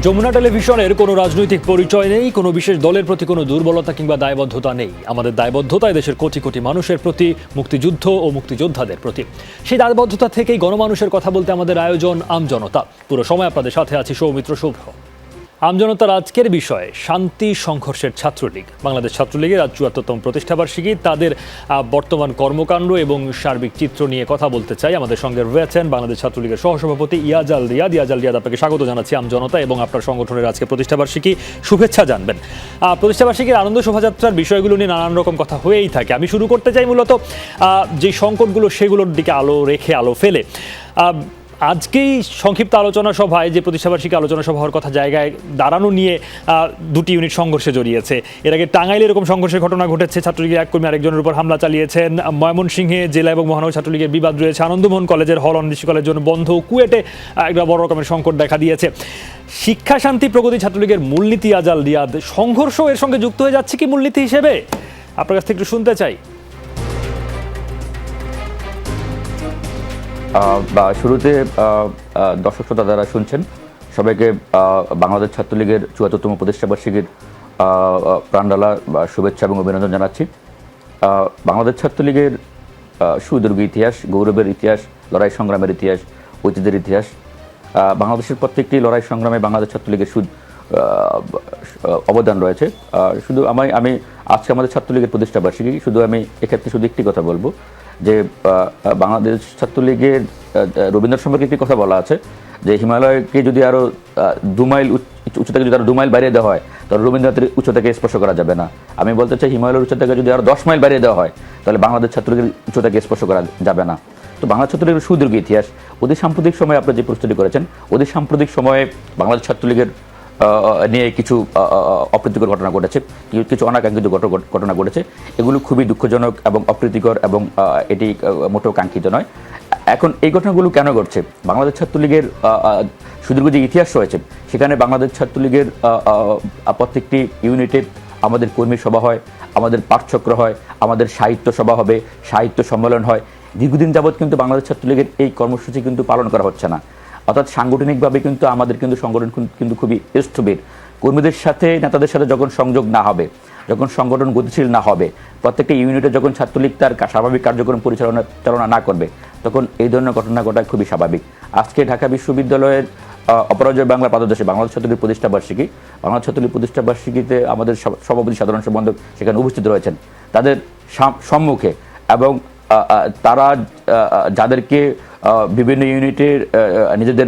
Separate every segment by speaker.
Speaker 1: যমুনা টেলিভিশনের কোনো রাজনৈতিক পরিচয় নেই, কোনো বিশেষ দলের প্রতি কোনো দুর্বলতা কিংবা দায়বদ্ধতা নেই। আমাদের দায়বদ্ধতা দেশের কোটি কোটি মানুষের প্রতি, মুক্তিযুদ্ধ ও মুক্তিযোদ্ধাদের প্রতি। সেই দায়বদ্ধতা থেকেই গণমানুষের কথা বলতে আমাদের আয়োজন আমজনতা। পুরো সময় আপনাদের সাথে আছি সৌমিত্র শুভ্র। আমজনতার আজকের বিষয় শান্তি সংঘর্ষের ছাত্রলীগ। বাংলাদেশ ছাত্রলীগের আজ ৭৪তম প্রতিষ্ঠাবার্ষিকী, তাদের বর্তমান কর্মকাণ্ড এবং সার্বিক চিত্র নিয়ে কথা বলতে চাই। আমাদের সঙ্গে রয়েছেন বাংলাদেশ ছাত্রলীগের সহসভাপতি ইয়াজাল রিয়াদ। ইয়াজাল রিয়াদ, আপনাকে স্বাগত জানাচ্ছি আমজনতা এবং আপনার সংগঠনের আজকে প্রতিষ্ঠাবার্ষিকী, শুভেচ্ছা জানবেন। প্রতিষ্ঠাবার্ষিকীর আনন্দ শোভাযাত্রার বিষয়গুলো নিয়ে নানান রকম কথা হয়েই থাকে। আমি শুরু করতে চাই মূলত যে সংকটগুলো, সেগুলোর দিকে আলো রেখে, আলো ফেলে। আজকেই সংক্ষিপ্ত আলোচনা সভায় যে প্রতিষ্ঠাবার্ষিকী আলোচনা সভা হওয়ার কথা জায়গায় দাঁড়ানো নিয়ে দুটি ইউনিট সংঘর্ষে জড়িয়েছে। এর আগে টাঙ্গাইলে এরকম সংঘর্ষের ঘটনা ঘটেছে, ছাত্রলীগের এক কর্মী আরেকজনের উপর হামলা চালিয়েছেন। ময়মনসিংহে জেলা এবং মহানগর ছাত্রলীগের বিবাদ রয়েছে। আনন্দমোহন কলেজের হল অনির্দিষ্টকালের জন্য বন্ধ। কুয়েটে একটা বড় রকমের সংকট দেখা দিয়েছে। শিক্ষা শান্তি প্রগতি ছাত্রলীগের মূলনীতি ইয়াজাল রিয়াদ, সংঘর্ষ এর সঙ্গে যুক্ত হয়ে যাচ্ছে কি মূলনীতি হিসেবে? আপনার কাছ থেকে একটু শুনতে চাই।
Speaker 2: শুরুতে দর্শক শ্রোতা যারা শুনছেন সবাইকে বাংলাদেশ ছাত্রলীগের ৭৪তম প্রতিষ্ঠাবার্ষিকীর প্রাণডালা শুভেচ্ছা এবং অভিনন্দন জানাচ্ছি। বাংলাদেশ ছাত্রলীগের সুদীর্ঘ ইতিহাস, গৌরবের ইতিহাস, লড়াই সংগ্রামের ইতিহাস, ঐতিহ্যের ইতিহাস। বাংলাদেশের প্রত্যেকটি লড়াই সংগ্রামে বাংলাদেশ ছাত্রলীগের অবদান রয়েছে। শুধু আমি আজকে আমাদের ছাত্রলীগের প্রতিষ্ঠাবার্ষিকী, শুধু আমি এক্ষেত্রে শুধু একটি কথা বলবো যে বাংলাদেশ ছাত্রলীগের রবীন্দ্রনাথ সম্পর্কে একটি কথা বলা আছে যে হিমালয়কে যদি আরও ২ মাইল উচ্চতাকে যদি আরও ২ মাইল বাড়িয়ে দেওয়া হয় তাহলে রবীন্দ্রনাথের উচ্চতাকে স্পর্শ করা যাবে না। আমি বলতে চাই হিমালয়ের উচ্চতাকে যদি আরও ১০ মাইল বাড়িয়ে দেওয়া হয় তাহলে বাংলাদেশ ছাত্রলীগের উচ্চতাকে স্পর্শ করা যাবে না। তো বাংলাদেশ ছাত্রলীগের সুদীর্ঘ ইতিহাস, অতি সাম্প্রতিক সময়ে আপনারা যে প্রস্তুতি করেছেন, অতি সাম্প্রতিক সময়ে বাংলাদেশ ছাত্রলীগের নিয়ে কিছু অপ্রীতিকর ঘটনা ঘটেছে, কিছু অনাকাঙ্ক্ষিত ঘটনা ঘটেছে। এগুলো খুবই দুঃখজনক এবং অপ্রীতিকর এবং এটি মোটেও কাঙ্ক্ষিত নয়। এখন এই ঘটনাগুলো কেন ঘটছে? বাংলাদেশ ছাত্রলীগের সুদীর্ঘ যে ইতিহাস রয়েছে সেখানে বাংলাদেশ ছাত্রলীগের প্রত্যেকটি ইউনিটে আমাদের কর্মী সভা হয়, আমাদের পাঠচক্র হয়, আমাদের সাহিত্য সভা হবে, সাহিত্য সম্মেলন হয়। দীর্ঘদিন যাবৎ কিন্তু বাংলাদেশ ছাত্রলীগের এই কর্মসূচি কিন্তু পালন করা হচ্ছে না। অর্থাৎ সাংগঠনিকভাবে কিন্তু আমাদের কিন্তু সংগঠন কিন্তু খুবই স্থবির। কর্মীদের সাথে, নেতাদের সাথে যখন সংযোগ না হবে, যখন সংগঠন গতিশীল না হবে, প্রত্যেকটা ইউনিটে যখন ছাত্রলীগ তার স্বাভাবিক কার্যক্রম পরিচালনা না করবে, তখন এই ধরনের ঘটনা ঘটা খুবই স্বাভাবিক। আজকে ঢাকা বিশ্ববিদ্যালয়ের অপরাজয় বাংলা পাদদেশে বাংলাদেশ ছাত্রলীগ প্রতিষ্ঠাবার্ষিকী, বাংলাদেশ ছাত্রলীগ প্রতিষ্ঠাবার্ষিকীতে আমাদের সভাপতি সাধারণ সম্পাদক সেখানে উপস্থিত রয়েছেন। তাদের সম্মুখে এবং তারা যাদেরকে বিভিন্ন ইউনিটের নিজেদের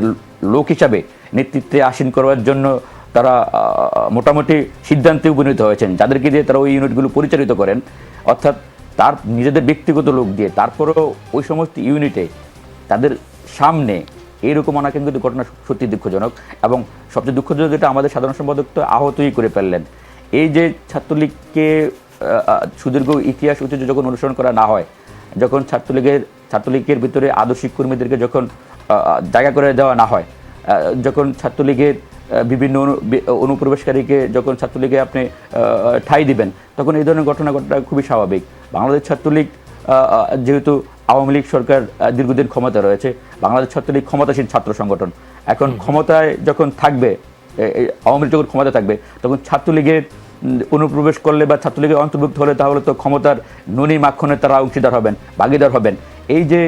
Speaker 2: লোক হিসাবে নেতৃত্বে আসীন করার জন্য তারা মোটামুটি সিদ্ধান্তে উপনীত হয়েছেন, যাদেরকে দিয়ে তারা ওই ইউনিটগুলো পরিচালিত করেন, অর্থাৎ তার নিজেদের ব্যক্তিগত লোক দিয়ে, তারপরেও ওই সমস্ত ইউনিটে তাদের সামনে এইরকম অনাকাঙ্ক্ষিত ঘটনা সত্যি দুঃখজনক। এবং সবচেয়ে দুঃখজনক যেটা, আমাদের সাধারণ সম্পাদক তো আহতই করে ফেললেন। এই যে ছাত্রলীগকে সুদীর্ঘ ইতিহাস ঐতিহ্য যখন অনুসরণ করা না হয়, যখন ছাত্রলীগের ভিতরে আদর্শিক কর্মীদেরকে যখন জায়গা করে দেওয়া না হয়, যখন ছাত্রলীগের বিভিন্ন অনুপ্রবেশকারীকে যখন ছাত্রলীগে আপনি ঠাঁই দিবেন, তখন এই ধরনের ঘটনা খুবই স্বাভাবিক। বাংলাদেশ ছাত্রলীগ যেহেতু আওয়ামী লীগ সরকার দীর্ঘদিন ক্ষমতা রয়েছে, বাংলাদেশ ছাত্রলীগ ক্ষমতাসীন ছাত্র সংগঠন। এখন ক্ষমতায় যখন থাকবে, আওয়ামী লীগ যখন ক্ষমতা থাকবে, তখন ছাত্রলীগের অনুপ্রবেশ করলে বা ছাত্রলীগের অন্তর্ভুক্ত হলে তাহলে তো ক্ষমতার নুনি মাখনে তারা অংশীদার হবেন, ভাগিদার হবেন। এই যে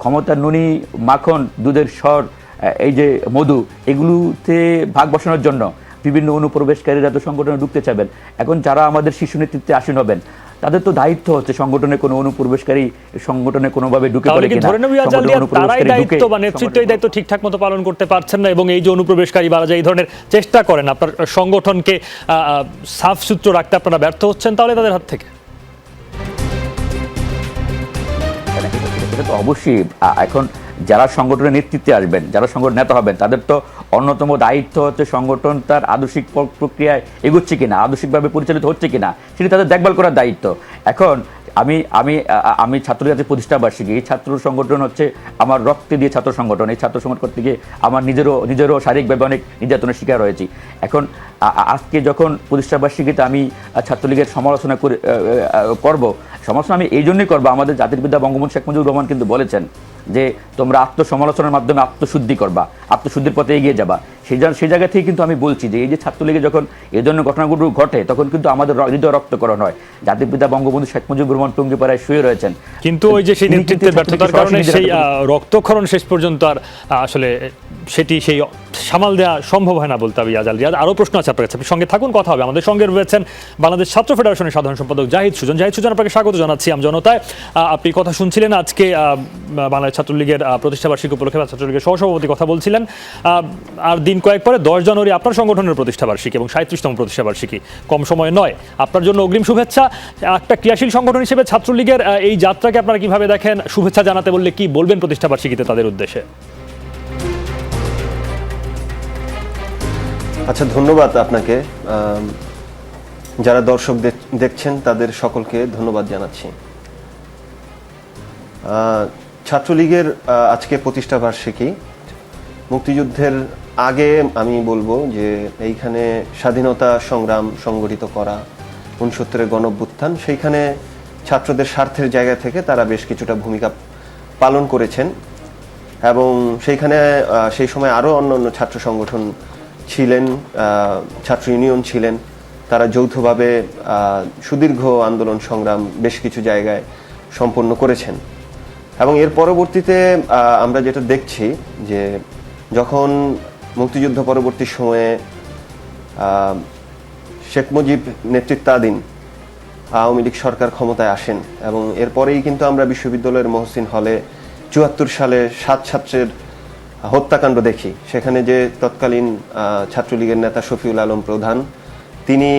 Speaker 2: ক্ষমতার নুনি মাখন, দুধের স্বর, এই যে মধু, এগুলোতে ভাগ বসানোর জন্য বিভিন্ন অনুপ্রবেশকারীরা তো সংগঠনে ঢুকতে চাইবেন। এখন যারা আমাদের শীর্ষ নেতৃত্বে আসীন হবেন, তাদের তো দায়িত্ব হচ্ছে সংগঠনে কোনো অনুপ্রবেশকারী সংগঠনে কোনোভাবে ঢুকে পড়ে কিনা,
Speaker 1: নেতৃত্ব এই দায়িত্ব ঠিকঠাক মতো পালন করতে পারছেন না, এবং এই যে অনুপ্রবেশকারী বারা যে এই ধরনের চেষ্টা করেন আপনার সংগঠনকে সাফ সূত্র রাখতে আপনারা ব্যর্থ হচ্ছেন তাহলে তাদের হাত থেকে?
Speaker 2: এটা তো অবশ্যই। এখন যারা সংগঠনের নেতৃত্বে আসবেন, যারা সংগঠন নেতা হবেন, তাদের তো অন্যতম দায়িত্ব হচ্ছে সংগঠন তার আদর্শিক প্রক্রিয়ায় এগোচ্ছে কিনা, আদর্শিকভাবে পরিচালিত হচ্ছে কিনা, সেটি তাদের দেখভাল করার দায়িত্ব। এখন আমি আমি আমি ছাত্রলীগের প্রতিষ্ঠাবার্ষিকী, এই ছাত্র সংগঠন হচ্ছে আমার রক্তে দিয়ে ছাত্র সংগঠন। এই ছাত্র সংগঠন করতে গিয়ে আমার নিজেরও শারীরিকভাবে অনেক নির্যাতনের শিকার হয়েছি। এখন আজকে যখন প্রতিষ্ঠাবার্ষিকীতে আমি ছাত্রলীগের সমালোচনা করব, সমালোচনা আমি এই জন্যই করবো, আমাদের জাতির পিতা বঙ্গবন্ধু শেখ মুজিবুর রহমান কিন্তু বলেছেন যে তোমরা আত্মসমালোচনার মাধ্যমে আত্মশুদ্ধি করবা, আত্মশুদ্ধির পথে এগিয়ে যাবা। সেই জায়গা থেকে কিন্তু আমি বলছি যে এই যে ছাত্রলীগে যখন এই ধরনের ঘটনাগুলো ঘটে তখন কিন্তু আমাদের হৃদয় রক্তকরণ হয়। জাতির পিতা বঙ্গবন্ধু শেখ মুজিবুর রহমান টুঙ্গিপাড়ায় শুয়ে রয়েছেন,
Speaker 1: কিন্তু ওই যে সেই নেতৃত্বের ব্যর্থতার কারণে সেই রক্তক্ষরণ শেষ পর্যন্ত আর আসলে সেটি সেই সামাল দেওয়া সম্ভব হয় না বলতে হবে। ইয়াজ আল রিয়াজ, আরও প্রশ্ন আছে আপনার কাছে, আপনি সঙ্গে থাকুন, কথা হবে। আমাদের সঙ্গে রয়েছেন বাংলাদেশ ছাত্র ফেডারেশনের সাধারণ সম্পাদক জাহিদ সুজন। আপনাকে স্বাগত জানাচ্ছি আমজনতায়। আপনি কথা শুনছিলেন আজকে বাংলাদেশ ছাত্রলীগের প্রতিষ্ঠাবার্ষিকী উপলক্ষে ছাত্রলীগের সহসভাপতি কথা বলছিলেন। আর দিন কয়েক পরে 10 জানুয়ারি আপনার সংগঠনের প্রতিষ্ঠাবার্ষিকী এবং 37তম প্রতিষ্ঠাবার্ষিকী, কম সময় নয়। আপনার জন্য অগ্রিম শুভেচ্ছা। একটা ক্রিয়াশীল সংগঠন হিসেবে ছাত্রলীগের এই যাত্রাকে আপনারা কিভাবে দেখেন? শুভেচ্ছা জানাতে বললে কি বলবেন প্রতিষ্ঠাবার্ষিকীতে তাদের উদ্দেশ্যে?
Speaker 3: আচ্ছা, ধন্যবাদ আপনাকে। যারা দর্শক দেখছেন তাদের সকলকে ধন্যবাদ জানাচ্ছি। ছাত্রলীগের আজকে প্রতিষ্ঠা বার্ষিকী। মুক্তিযুদ্ধের আগে আমি বলবো যে এইখানে স্বাধীনতা সংগ্রাম সংগঠিত করা, 69-এর গণঅভ্যুত্থান, সেইখানে ছাত্রদের স্বার্থের জায়গা থেকে তারা বেশ কিছুটা ভূমিকা পালন করেছেন এবং সেইখানে সেই সময় আরও অন্যান্য ছাত্র সংগঠন ছিলেন, ছাত্র ইউনিয়ন ছিলেন। তারা যৌথভাবে সুদীর্ঘ আন্দোলন সংগ্রাম বেশ কিছু জায়গায় সম্পন্ন করেছেন এবং এর পরবর্তীতে আমরা যেটা দেখছি যে যখন মুক্তিযুদ্ধ পরবর্তী সময়ে শেখ মুজিব নেতৃত্বাধীন আওয়ামী লীগ সরকার ক্ষমতায় আসেন এবং এরপরেই কিন্তু আমরা বিশ্ববিদ্যালয়ের মহসিন হলে 74 সালে 7 ছাত্রের হত্যাকাণ্ড দেখি। সেখানে যে তৎকালীন ছাত্রলীগের নেতা শফিউল আলম প্রধান, তিনি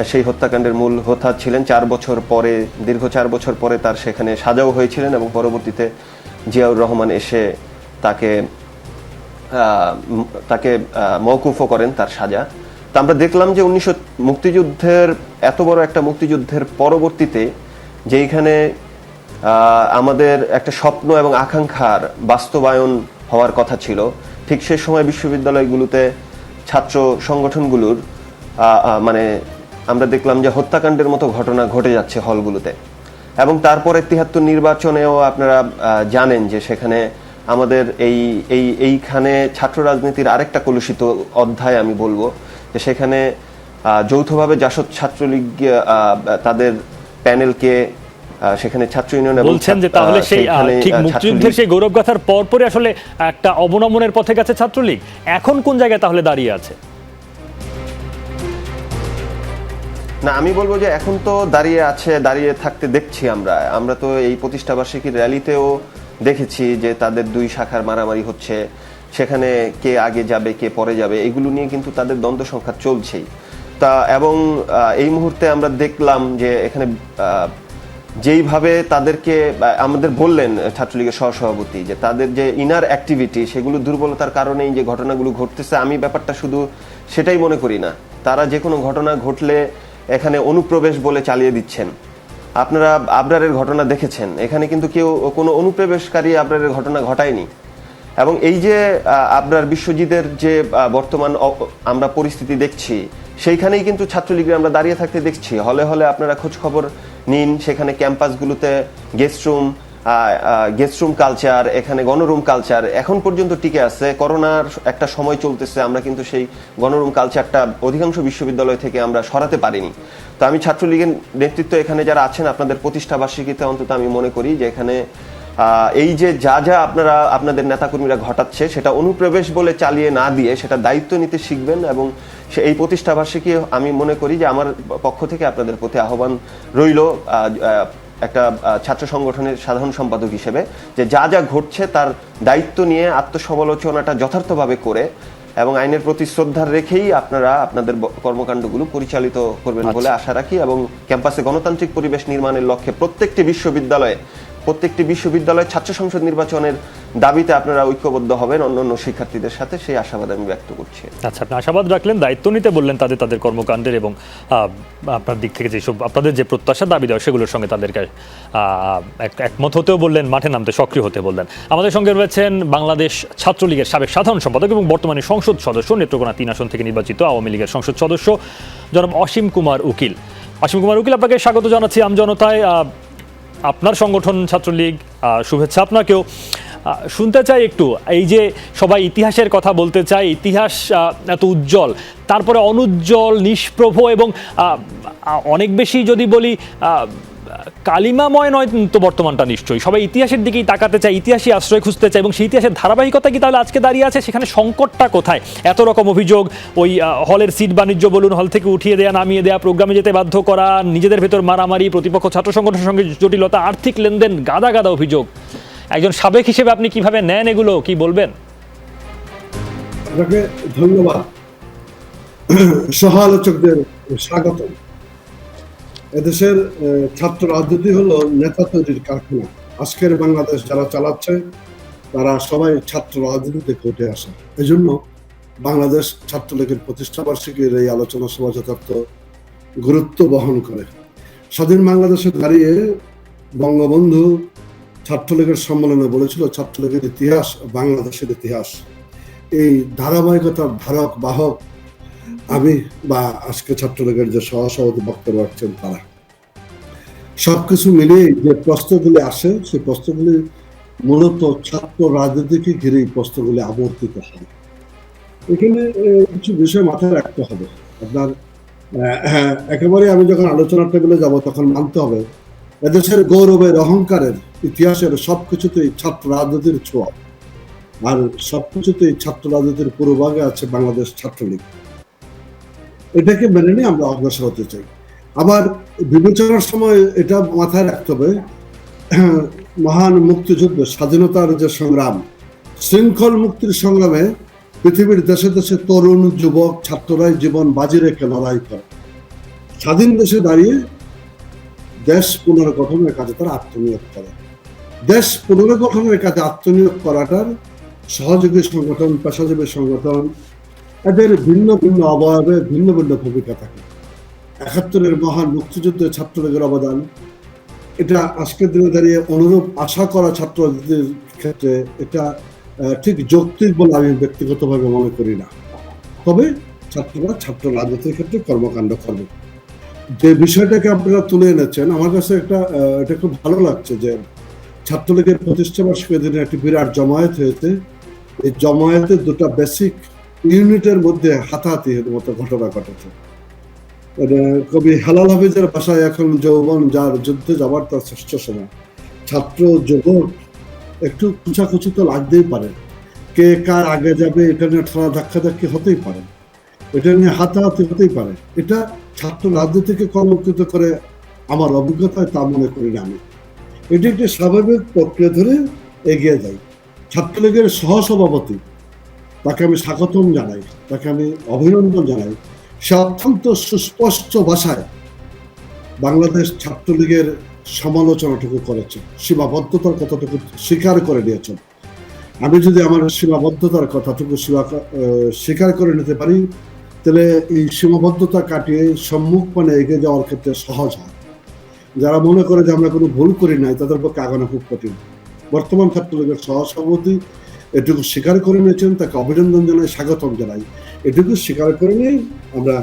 Speaker 3: সেই হত্যাকাণ্ডের মূল হোতা ছিলেন। 4 বছর পরে, দীর্ঘ 4 বছর পরে তার সেখানে সাজাও হয়েছিলেন এবং পরবর্তীতে জিয়াউর রহমান এসে তাকে মওকুফও করেন তার সাজা। তা আমরা দেখলাম যে মুক্তিযুদ্ধের এত বড় একটা মুক্তিযুদ্ধের পরবর্তীতে যেইখানে আমাদের একটা স্বপ্ন এবং আকাঙ্ক্ষার বাস্তবায়ন হওয়ার কথা ছিল, ঠিক সেই সময় বিশ্ববিদ্যালয়গুলোতে ছাত্র সংগঠনগুলোর মানে আমরা দেখলাম যে হত্যাকাণ্ডের মতো ঘটনা ঘটে যাচ্ছে হলগুলোতে। এবং তারপরে 73 নির্বাচনেও আপনারা জানেন যে সেখানে আমাদের এইখানে ছাত্র রাজনীতির আরেকটা কলুষিত অধ্যায় আমি বলবো, যে সেখানে যৌথভাবে জাসদ ছাত্রলীগ তাদের প্যানেলকে সেখানে ছাত্র ইউনিয়ন
Speaker 1: বলছেন যে তাহলে সেই ঠিক মুক্তিযুদ্ধের সেই গৌরবগাথার পরপরই আসলে একটা অবনমনের পথে গেছে ছাত্রলীগ। এখন কোন জায়গায় তাহলে দাঁড়িয়ে আছে?
Speaker 3: না, আমি বলবো যে এখন তো দাঁড়িয়ে থাকতে দেখছি আমরা তো এই প্রতিষ্ঠাবার্ষিকীর র্যালিতেও দেখেছি যে তাদের 2 শাখার মারামারি হচ্ছে, সেখানে কে আগে যাবে কে পরে যাবে এগুলো নিয়ে কিন্তু তাদের দ্বন্দ্ব সংঘাত চলছেই। তা এবং এই মুহূর্তে আমরা দেখলাম যে এখানে যেইভাবে তাদেরকে আমাদের বললেন ছাত্রলীগের সহসভাপতি যে তাদের যে ইনার অ্যাক্টিভিটি সেগুলো দুর্বলতার কারণেই যে ঘটনাগুলো ঘটতেছে, আমি ব্যাপারটা শুধু সেটাই মনে করি না। তারা যে কোনো ঘটনা ঘটলে এখানে অনুপ্রবেশ বলে চালিয়ে দিচ্ছেন। আপনারা আবরারের ঘটনা দেখেছেন, এখানে কিন্তু কেউ কোনো অনুপ্রবেশকারী আবরারের ঘটনা ঘটায়নি। এবং এই যে আবরার বিশ্বজিতের যে বর্তমান আমরা পরিস্থিতি দেখছি, সেইখানেই কিন্তু ছাত্রলীগের আমরা দাঁড়িয়ে থাকতে দেখছি। হলে হলে আপনারা খোঁজ খবর নিন, সেখানে ক্যাম্পাসগুলোতে গেস্ট রুম কালচার, এখানে গণরুম কালচার এখন পর্যন্ত টিকে আছে। করোনার একটা সময় চলতেছে, আমরা কিন্তু সেই গণরুম কালচারটা অধিকাংশ বিশ্ববিদ্যালয় থেকে আমরা সরাতে পারিনি। তো আমি ছাত্রলীগের নেতৃত্ব এখানে যারা আছেন আপনাদের প্রতিষ্ঠা বার্ষিকীতে অন্তত আমি মনে করি যে এখানে এই যে যা আপনাদের নেতাকর্মীরা ঘটাচ্ছে সেটা অনুপ্রবেশ বলে চালিয়ে না দিয়ে সেটা দায়িত্ব নিতে শিখবেন। এবং এই প্রতিষ্ঠা বার্ষিকী আমি মনে করি যে আমার পক্ষ থেকে আপনাদের প্রতি আহ্বান রইল একটা ছাত্র সংগঠনের সাধারণ সম্পাদক হিসেবে, যে যা ঘটছে তার দায়িত্ব নিয়ে আত্মসমালোচনাটা যথার্থভাবে করে এবং আইনের প্রতি শ্রদ্ধা রেখেই আপনারা আপনাদের কর্মকাণ্ডগুলো পরিচালিত করবেন বলে আশা রাখি। এবং ক্যাম্পাসে গণতান্ত্রিক পরিবেশ নির্মাণের লক্ষ্যে প্রত্যেকটি বিশ্ববিদ্যালয়ে ছাত্র সংসদ নির্বাচনের দাবিতে আপনারা ঐক্যবদ্ধ হবেন অন্যান্য শিক্ষার্থীদের সাথে, সেই আশাবাদ আমি ব্যক্ত করছি।
Speaker 1: আচ্ছা, আপনি আশাবাদ রাখলেন, দায়িত্ব নিতে বললেন তাদের কর্মকাণ্ডের এবং আপনার দিক থেকে যেসব আপনাদের যে প্রত্যাশা দাবি দেওয়া সেগুলোর সঙ্গে তাদেরকে একমত হতেও বললেন, মাঠে নামতে সক্রিয় হতে বললেন। আমাদের সঙ্গে রয়েছেন বাংলাদেশ ছাত্রলীগের সাবেক সাধারণ সম্পাদক এবং বর্তমানে সংসদ সদস্য, নেত্রকোনা 3 আসন থেকে নির্বাচিত আওয়ামী লীগের সংসদ সদস্য জনাব অসীম কুমার উকিল। আপনাকে স্বাগত জানাচ্ছি আমজনতায়। আপনার সংগঠন ছাত্রলীগ, শুভেচ্ছা আপনাকেও। শুনতে চাই একটু, এই যে সবাই ইতিহাসের কথা বলতে চায়, ইতিহাস এত উজ্জ্বল, তারপরে অনুজ্জ্বল, নিষ্প্রভ এবং অনেক বেশি যদি বলি কালিমাময় নয় তো বর্তমানটা নিশ্চয়ই। সবাই ইতিহাসের দিকেই তাকাতে চায়, ইতিহাসই আশ্রয় খুঁজতে চায়, এবং সেই ইতিহাসের ধারাবাহিকতা কি তাহলে আজকে দাঁড়িয়ে আছে? সেখানে সংকটটা কোথায়? এত রকম অভিযোগ, ওই হলের সিট বাণিজ্য বলুন, হল থেকে উঠিয়ে দেয়া, নামিয়ে দেয়া, প্রোগ্রামে যেতে বাধ্য করা, নিজেদের ভেতর মারামারি, প্রতিপক্ষ ছাত্র সংগঠনের সঙ্গে জটিলতা, আর্থিক লেনদেন, গাদা গাদা অভিযোগ। একজন সাবেক হিসেবে আপনি কিভাবে নেন এগুলো, কি বলবেন?
Speaker 4: আপনাকে ধন্যবাদ। সহ-আলোচকদের স্বাগত। এদেশের ছাত্র রাজনীতি হলো নেতা তৈরির কারখানা। আজকের বাংলাদেশ যারা চালাচ্ছে তারা সবাই ছাত্র রাজনীতি থেকে উঠে আসে। এজন্য বাংলাদেশ ছাত্রলীগের প্রতিষ্ঠা বার্ষিকীর এই আলোচনা সভা যথার্থ গুরুত্ব বহন করে। স্বাধীন বাংলাদেশে দাঁড়িয়ে বঙ্গবন্ধু ছাত্রলীগের সম্মেলনে বলেছিল, ছাত্রলীগের ইতিহাস বাংলাদেশের ইতিহাস। এই ধারাবাহিকতার ধারক বাহক আমি বা আজকে ছাত্রলীগের যে সহসভাপতি বক্তব্য রাখছেন তারা। সবকিছু মিলিয়ে যে প্রশ্নগুলি আসে, সেই প্রশ্নগুলি মূলত ছাত্র রাজনীতিকে ঘিরেই প্রশ্নগুলি আবর্তিত হয়। এখানে কিছু বিষয় মাথায় রাখতে হবে। আপনার একেবারে আমি যখন আলোচনার টেবিলে যাব তখন মানতে হবে এদেশের গৌরবের, অহংকারের, ইতিহাসের সবকিছুতেই ছাত্র রাজনীতির ছোঁয়া, আর সবকিছুতেই ছাত্র রাজনীতির পূর্বভাগে আছে বাংলাদেশ ছাত্রলীগ। এটাকে মেনে নিয়ে আমরা অগ্রসর হতে চাই। আবার বিবেচনার সময় এটা মাথায় রাখতে হবে, মহান মুক্তিযুদ্ধ, স্বাধীনতার যে সংগ্রাম, শৃঙ্খল মুক্তির সংগ্রামে পৃথিবীর দেশে দেশে তরুণ যুবক ছাত্ররাই জীবন বাজি রেখে লড়াই করে। স্বাধীন দেশে দাঁড়িয়ে দেশ পুনর্গঠনের কাজে তারা আত্মনিয়োগ করে। দেশ পুনর্গঠনের কাজে আত্মনিয়োগ করাটার সহযোগী সংগঠন, পেশাজীবী সংগঠন, এদের ভিন্ন ভিন্ন অবয়বে ভিন্ন ভিন্ন ভূমিকা থাকে। ৭১-এর মহান মুক্তিযুদ্ধে ছাত্রলীগের অবদান, এটা আজকের দিনে দাঁড়িয়ে অনুরূপ আশা করা ছাত্রদের ক্ষেত্রে এটা ঠিক যৌক্তিক বলে আমি ব্যক্তিগতভাবে মনে করি না। তবে ছাত্ররা ছাত্র রাজনীতির ক্ষেত্রে কর্মকাণ্ড করবে। যে বিষয়টাকে আপনারা তুলে এনেছেন, আমার কাছে এটা খুব ভালো লাগছে যে ছাত্রলীগের প্রতিষ্ঠা বার্ষিকীর দিনে একটি বিরাট জমায়েত হয়েছে। এই জমায়েতের দুটো বেসিক ইউনিটের মধ্যে হাতাহাতির মতো ঘটনা ঘটেছে। কবি হেলাল হাফিজের ভাষায় এখন যৌবন যার যুদ্ধে যাবার তার শ্রেষ্ঠ সময়। ছাত্র যুবক একটু খুচাখুচি তো লাগতেই পারে, কে কার আগে যাবে এটা নিয়ে ঠেলা ধাক্কাধাক্কি হতেই পারে, এটা নিয়ে হাতাহাতি হতেই পারে। এটা ছাত্র রাজনীতিকে কলঙ্কিত করে আমার অভিজ্ঞতায় তা মনে করি না আমি। এটি একটি স্বাভাবিক প্রক্রিয়া ধরে এগিয়ে যাই। ছাত্রলীগের সহসভাপতি, তাকে আমি স্বাগতম জানাই, তাকে আমি অভিনন্দন জানাই। সে অত্যন্ত সুস্পষ্ট ভাষায় বাংলাদেশ ছাত্রলীগের সমালোচনাটুকু করেছে, সীমাবদ্ধতার কথাটুকু স্বীকার করে নিয়েছেন। আমি যদি আমার সীমাবদ্ধতার কথাটুকু স্বীকার করে নিতে পারি, তাহলে এই সীমাবদ্ধতা কাটিয়ে সম্মুখ পানে এগিয়ে যাওয়ার ক্ষেত্রে সহজ হয়। যারা মনে করে যে আমরা কোনো ভুল করি নাই, তাদের পক্ষে আগানো খুব কঠিন। বর্তমান ছাত্রলীগের সহসভাপতি এটুকু স্বীকার করে নিয়েছেন, তাকে অভিনন্দন জানাই, স্বাগতম জানাই। এটুকু স্বীকার করে নিয়ে আমরা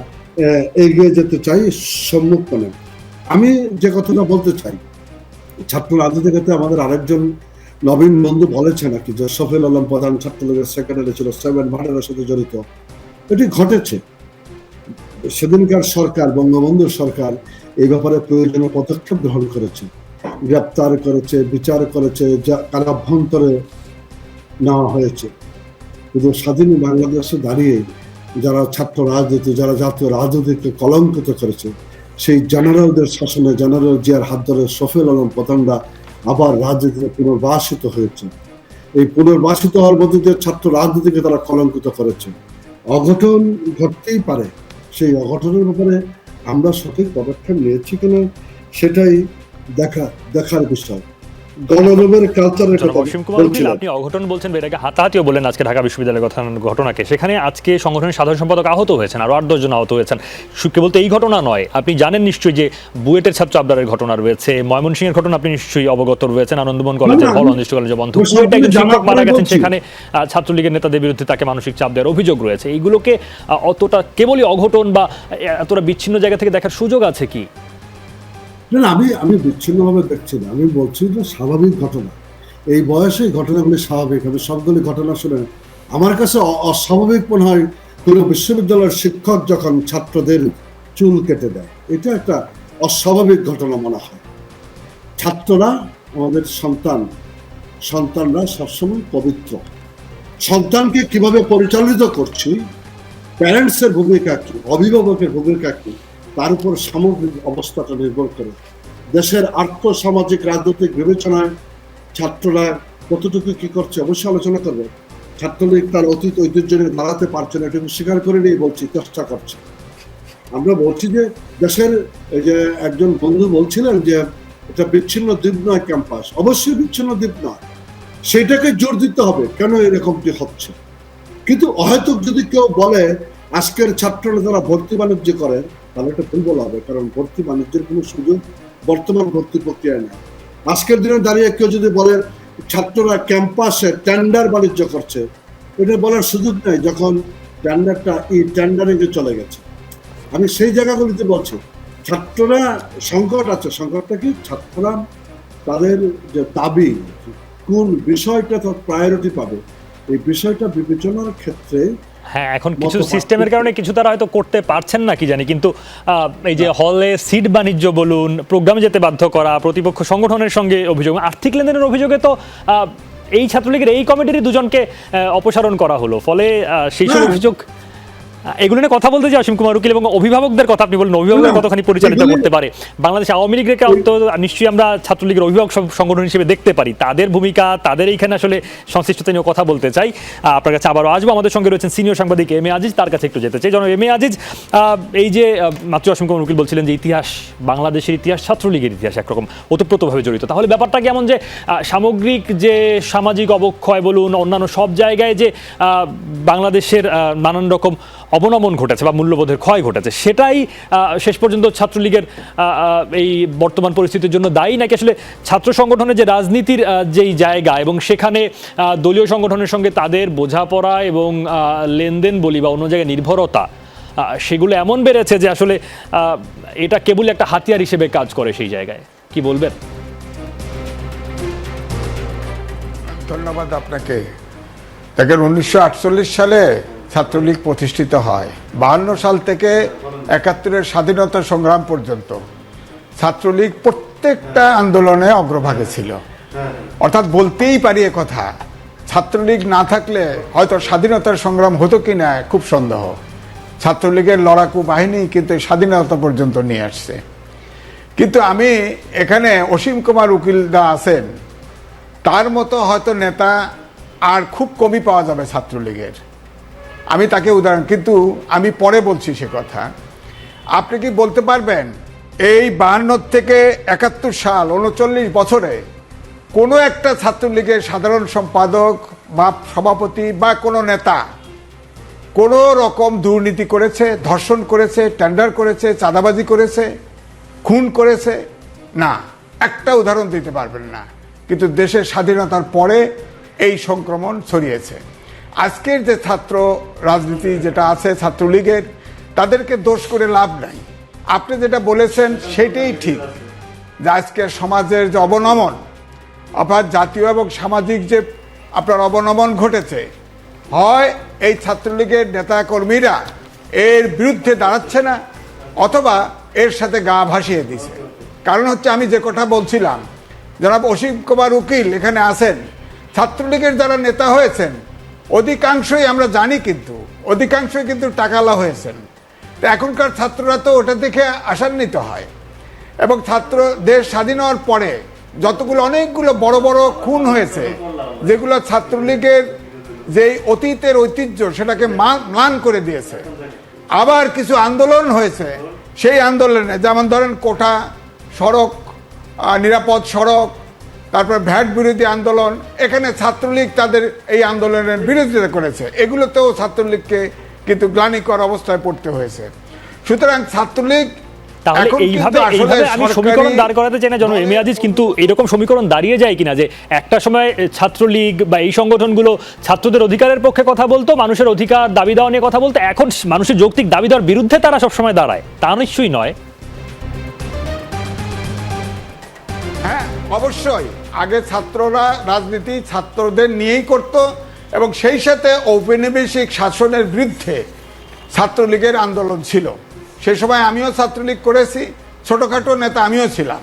Speaker 4: এগিয়ে যেতে চাই সম্মুখ পানে। আমি যে কথাটা বলতে চাই, ছাত্র রাজনীতির ক্ষেত্রে আমাদের আরেকজন নবীন বন্ধু বলেছে নাকি যে শফিউল আলম প্রধান ছাত্রলীগের সেক্রেটারি ছিল, 7 মার্ডারের সাথে জড়িত। এটি ঘটেছে। সেদিনকার সরকার, বঙ্গবন্ধুর সরকার এই ব্যাপারে প্রয়োজনীয় পদক্ষেপ গ্রহণ করেছে, গ্রেপ্তার করেছে, বিচার করেছে, যা কারাভ্যন্তরে নেওয়া হয়েছে। কিন্তু স্বাধীন বাংলাদেশে দাঁড়িয়ে যারা ছাত্র রাজনীতি, যারা জাতীয় রাজনীতিকে কলঙ্কিত করেছে, সেই জেনারেলদের শাসনে, জেনারেল জিয়ার হাত ধরে শফিউল আলম প্রধানরা আবার রাজনীতিতে পুনর্বাসিত হয়েছে। এই পুনর্বাসিত হওয়ার মধ্যে দিয়ে ছাত্র রাজনীতিকে তারা কলঙ্কিত করেছে। অঘটন ঘটতেই পারে, সেই অঘটনের ব্যাপারে আমরা সঠিক পদক্ষেপ নিয়েছি কিনা সেটাই দেখার বিষয়। গণরবের কালচারের কথা বলছিলাম।
Speaker 1: আপনি অঘটন বলছেন, এটাকে হাতাহাতিও বলেন আজকে ঢাকা বিশ্ববিদ্যালয়ের ঘটনাকে। সেখানে আজকে সংগঠনের সাধারণ সম্পাদক আহত হয়েছেন, আরো 8-10 জন আহত হয়েছেন। কেবল তো এই ঘটনা নয়, আপনি জানেন নিশ্চয়ই যে বুয়েটের ছাত্র আবদারের ঘটনা রয়েছে, ময়মনসিংহের ঘটনা আপনি নিশ্চয়ই অবগত রয়েছেন, আনন্দমোহন কলেজের হল, অনির্দিষ্ট কলেজে বন্ধ, বুয়েটে একজন শিক্ষক মারা গেছেন, সেখানে ছাত্রলীগের নেতাদের বিরুদ্ধে তাকে মানসিক চাপ দেওয়ার অভিযোগ রয়েছে। এইগুলোকে অতটা কেবলই অঘটন বা এতটা বিচ্ছিন্ন জায়গা থেকে দেখার সুযোগ আছে কি?
Speaker 4: না, আমি বিচ্ছিন্নভাবে দেখছি না। আমি বলছি যে স্বাভাবিক ঘটনা। এই বয়সে ঘটনাগুলি স্বাভাবিক হবে। সবগুলি ঘটনা শুনে আমার কাছে অস্বাভাবিক মনে হয় কোনো বিশ্ববিদ্যালয়ের শিক্ষক যখন ছাত্রদের চুল কেটে দেয়, এটা একটা অস্বাভাবিক ঘটনা মনে হয়। ছাত্ররা আমাদের সন্তানরা সবসময় পবিত্র। সন্তানকে কিভাবে পরিচালিত করছি, প্যারেন্টসের ভূমিকা কি, অভিভাবকের ভূমিকা কি, তার উপর সামগ্রিক অবস্থাটা নির্ভর করে। দেশের আর্থসামাজিক রাজনৈতিক বিবেচনায় ছাত্ররা কতটুকু কি করছে অবশ্যই আলোচনা করবে। ছাত্রলীগ তার অতীত ঐতিহ্য নিয়ে দাঁড়াতে পারছে না, এটুকু স্বীকার করে নিয়ে বলছি চেষ্টা করছে। আমরা বলছি যে দেশের, এই যে একজন বন্ধু বলছিলেন যে এটা বিচ্ছিন্ন দ্বীপ নয় ক্যাম্পাস, অবশ্যই বিচ্ছিন্ন দ্বীপ নয়, সেইটাকে জোর দিতে হবে কেন এরকমটি হচ্ছে। কিন্তু অহেতুক যদি কেউ বলে আজকের ছাত্ররা যারা ভর্তি বাণিজ্য করে, তাহলে এটা ভুল বলা হবে, কারণ ভর্তি বাণিজ্যের কোনো সুযোগ বর্তমান ভর্তি প্রক্রিয়ায় নেই। আজকের দিনে দাঁড়িয়ে কেউ যদি বলে ছাত্ররা ক্যাম্পাসে টেন্ডার বাণিজ্য করছে, এটা বলার সুযোগ নেই যখন টেন্ডারটা টেন্ডারিংয়ে চলে গেছে। আমি সেই জায়গাগুলিতে বলছি ছাত্ররা সংকট আছে। সংকটটা কি? ছাত্ররা তাদের যে দাবি, কোন বিষয়টা তার প্রায়োরিটি পাবে, এই বিষয়টা বিবেচনার ক্ষেত্রে
Speaker 1: হ্যাঁ, এখন কিছু সিস্টেমের কারণে কিছু তারা হয়তো করতে পারছেন না কি জানি, কিন্তু এই যে হলে সিট বাণিজ্য বলুন, প্রোগ্রামে যেতে বাধ্য করা, প্রতিপক্ষ সংগঠনের সঙ্গে অভিযোগ, আর্থিক লেনদেনের অভিযোগে তো এই ছাত্রলীগের এই কমিটির দুজনকে অপসারণ করা হলো। ফলে সেই সব অভিযোগ, এগুলো নিয়ে কথা বলতে যে অসীম কুমার উকিল এবং অভিভাবকদের কথা আপনি বলেন, অভিভাবকদের কতখানি পরিচালিত করতে পারে বাংলাদেশ আওয়ামী লীগকে নিশ্চয়ই আমরা ছাত্রলীগের অভিভাবক সংগঠন হিসেবে দেখতে পারি, তাদের ভূমিকা, তাদের এইখানে আসলে সংশ্লিষ্টতা নিয়ে কথা বলতে চাই। আপনার কাছে আবারও আসবো। আমাদের সঙ্গে রয়েছেন সিনিয়র সাংবাদিক এম এ আজিজ, তার কাছে একটু যেতে চাই। জনাব এম এ আজিজ, এই যে মাত্র অসীম কুমার উকিল বলছিলেন যে ইতিহাস, বাংলাদেশের ইতিহাস ছাত্রলীগের ইতিহাস একরকম ওতপ্রোতভাবে জড়িত, তাহলে ব্যাপারটা কেমন যে সামগ্রিক যে সামাজিক অবক্ষয় বলুন, অন্যান্য সব জায়গায় যে বাংলাদেশের নানান রকম অবনমন ঘটেছে বা মূল্যবোধের ক্ষয় ঘটেছে, সেটাই শেষ পর্যন্ত ছাত্রলীগের এই বর্তমান পরিস্থিতির জন্য দায়ী, নাকি আসলে ছাত্র সংগঠনের যে রাজনীতির যেই জায়গা এবং সেখানে দলীয় সংগঠনের সঙ্গে তাদের বোঝাপড়া এবং লেনদেন বলি বা অন্য জায়গায় নির্ভরতা, সেগুলো এমন বেড়েছে যে আসলে এটা কেবল একটা হাতিয়ার হিসেবে কাজ করে সেই জায়গায়, কি বলবেন?
Speaker 5: ধন্যবাদ আপনাকে। দেখেন, 1948 সালে ছাত্রলীগ প্রতিষ্ঠিত হয়। 52 সাল থেকে 71-এর স্বাধীনতা সংগ্রাম পর্যন্ত ছাত্রলীগ প্রত্যেকটা আন্দোলনে অগ্রভাগে ছিল। অর্থাৎ বলতেই পারি কথা, ছাত্রলীগ না থাকলে হয়তো স্বাধীনতার সংগ্রাম হতো কিনা খুব সন্দেহ। ছাত্রলীগের লড়াকু বাহিনী কিন্তু স্বাধীনতা পর্যন্ত নিয়ে আসছে। কিন্তু আমি এখানে অসীম কুমার উকিল দা আছেন, তার মতো হয়তো নেতা আর খুব কমই পাওয়া যাবে ছাত্রলীগের। আমি তাকে উদাহরণ, কিন্তু আমি পরে বলছি সে কথা। আপনি কি বলতে পারবেন এই 52 থেকে 71 সাল 39 বছরে কোনো একটা ছাত্রলীগের সাধারণ সম্পাদক বা সভাপতি বা কোনো নেতা কোনো রকম দুর্নীতি করেছে, ধর্ষণ করেছে, টেন্ডার করেছে, চাঁদাবাজি করেছে, খুন করেছে? না, একটা উদাহরণ দিতে পারবেন না। কিন্তু দেশের স্বাধীনতার পরে এই সংক্রমণ ছড়িয়েছে। আজকের যে ছাত্র রাজনীতি যেটা আছে ছাত্রলীগের, তাদেরকে দোষ করে লাভ নাই। আপনি যেটা বলেছেন সেটাই ঠিক, যে আজকের সমাজের যে অবনমন, আপনার জাতীয় এবং সামাজিক যে আপনার অবনমন ঘটেছে, হয় এই ছাত্রলীগের নেতা কর্মীরা এর বিরুদ্ধে দাঁড়াচ্ছে না, অথবা এর সাথে গা ভাসিয়ে দিছে। কারণ হচ্ছে, আমি যে কথা বলছিলাম, জনাব অসীম কুমার উকিল এখানে আছেন, ছাত্রলীগের যারা নেতা হয়েছেন অধিকাংশই আমরা জানি, কিন্তু অধিকাংশই কিন্তু টাকালা হয়েছেন। তো এখনকার ছাত্ররা তো ওটা দেখে আশান্বিত হয়। এবং দেশ স্বাধীন হওয়ার পরে যতগুলো অনেকগুলো বড় বড় খুন হয়েছে, যেগুলো ছাত্রলীগের যে অতীতের ঐতিহ্য সেটাকে ম্লান করে দিয়েছে। আবার কিছু আন্দোলন হয়েছে, সেই আন্দোলনে যেমন ধরেন কোটা সড়ক, নিরাপদ সড়ক, তারপর ভ্যাট বিরোধী আন্দোলন, এখানে ছাত্রলীগ তাদের এই আন্দোলনের বিরোধিতা করেছে। এগুলোতেও ছাত্রলীগকে কিন্তু গ্লানিকর অবস্থায় পড়তে হয়েছে। সুতরাং ছাত্রলীগ
Speaker 1: তাহলে এইভাবে আমি সমীকরণ দাঁড় করাতে চাই না জনাব এম এ আজিজ, কিন্তু এরকম সমীকরণ দাঁড়িয়ে যায় কিনা যে একটা সময় ছাত্রলীগ বা এই সংগঠনগুলো ছাত্রদের অধিকারের পক্ষে কথা বলতো, মানুষের অধিকার দাবি দেওয়া নিয়ে কথা বলতো, এখন মানুষের যৌক্তিক দাবি দেওয়ার বিরুদ্ধে তারা সবসময় দাঁড়ায়? তা নিশ্চয়ই নয়।
Speaker 5: হ্যাঁ, অবশ্যই। আগে ছাত্ররা রাজনীতি ছাত্রদের নিয়েই করত এবং সেই সাথে ঔপনিবেশিক শাসনের বিরুদ্ধে ছাত্রলীগের আন্দোলন ছিল। সেই সময় আমিও ছাত্রলীগ করেছি, ছোটোখাটো নেতা আমিও ছিলাম।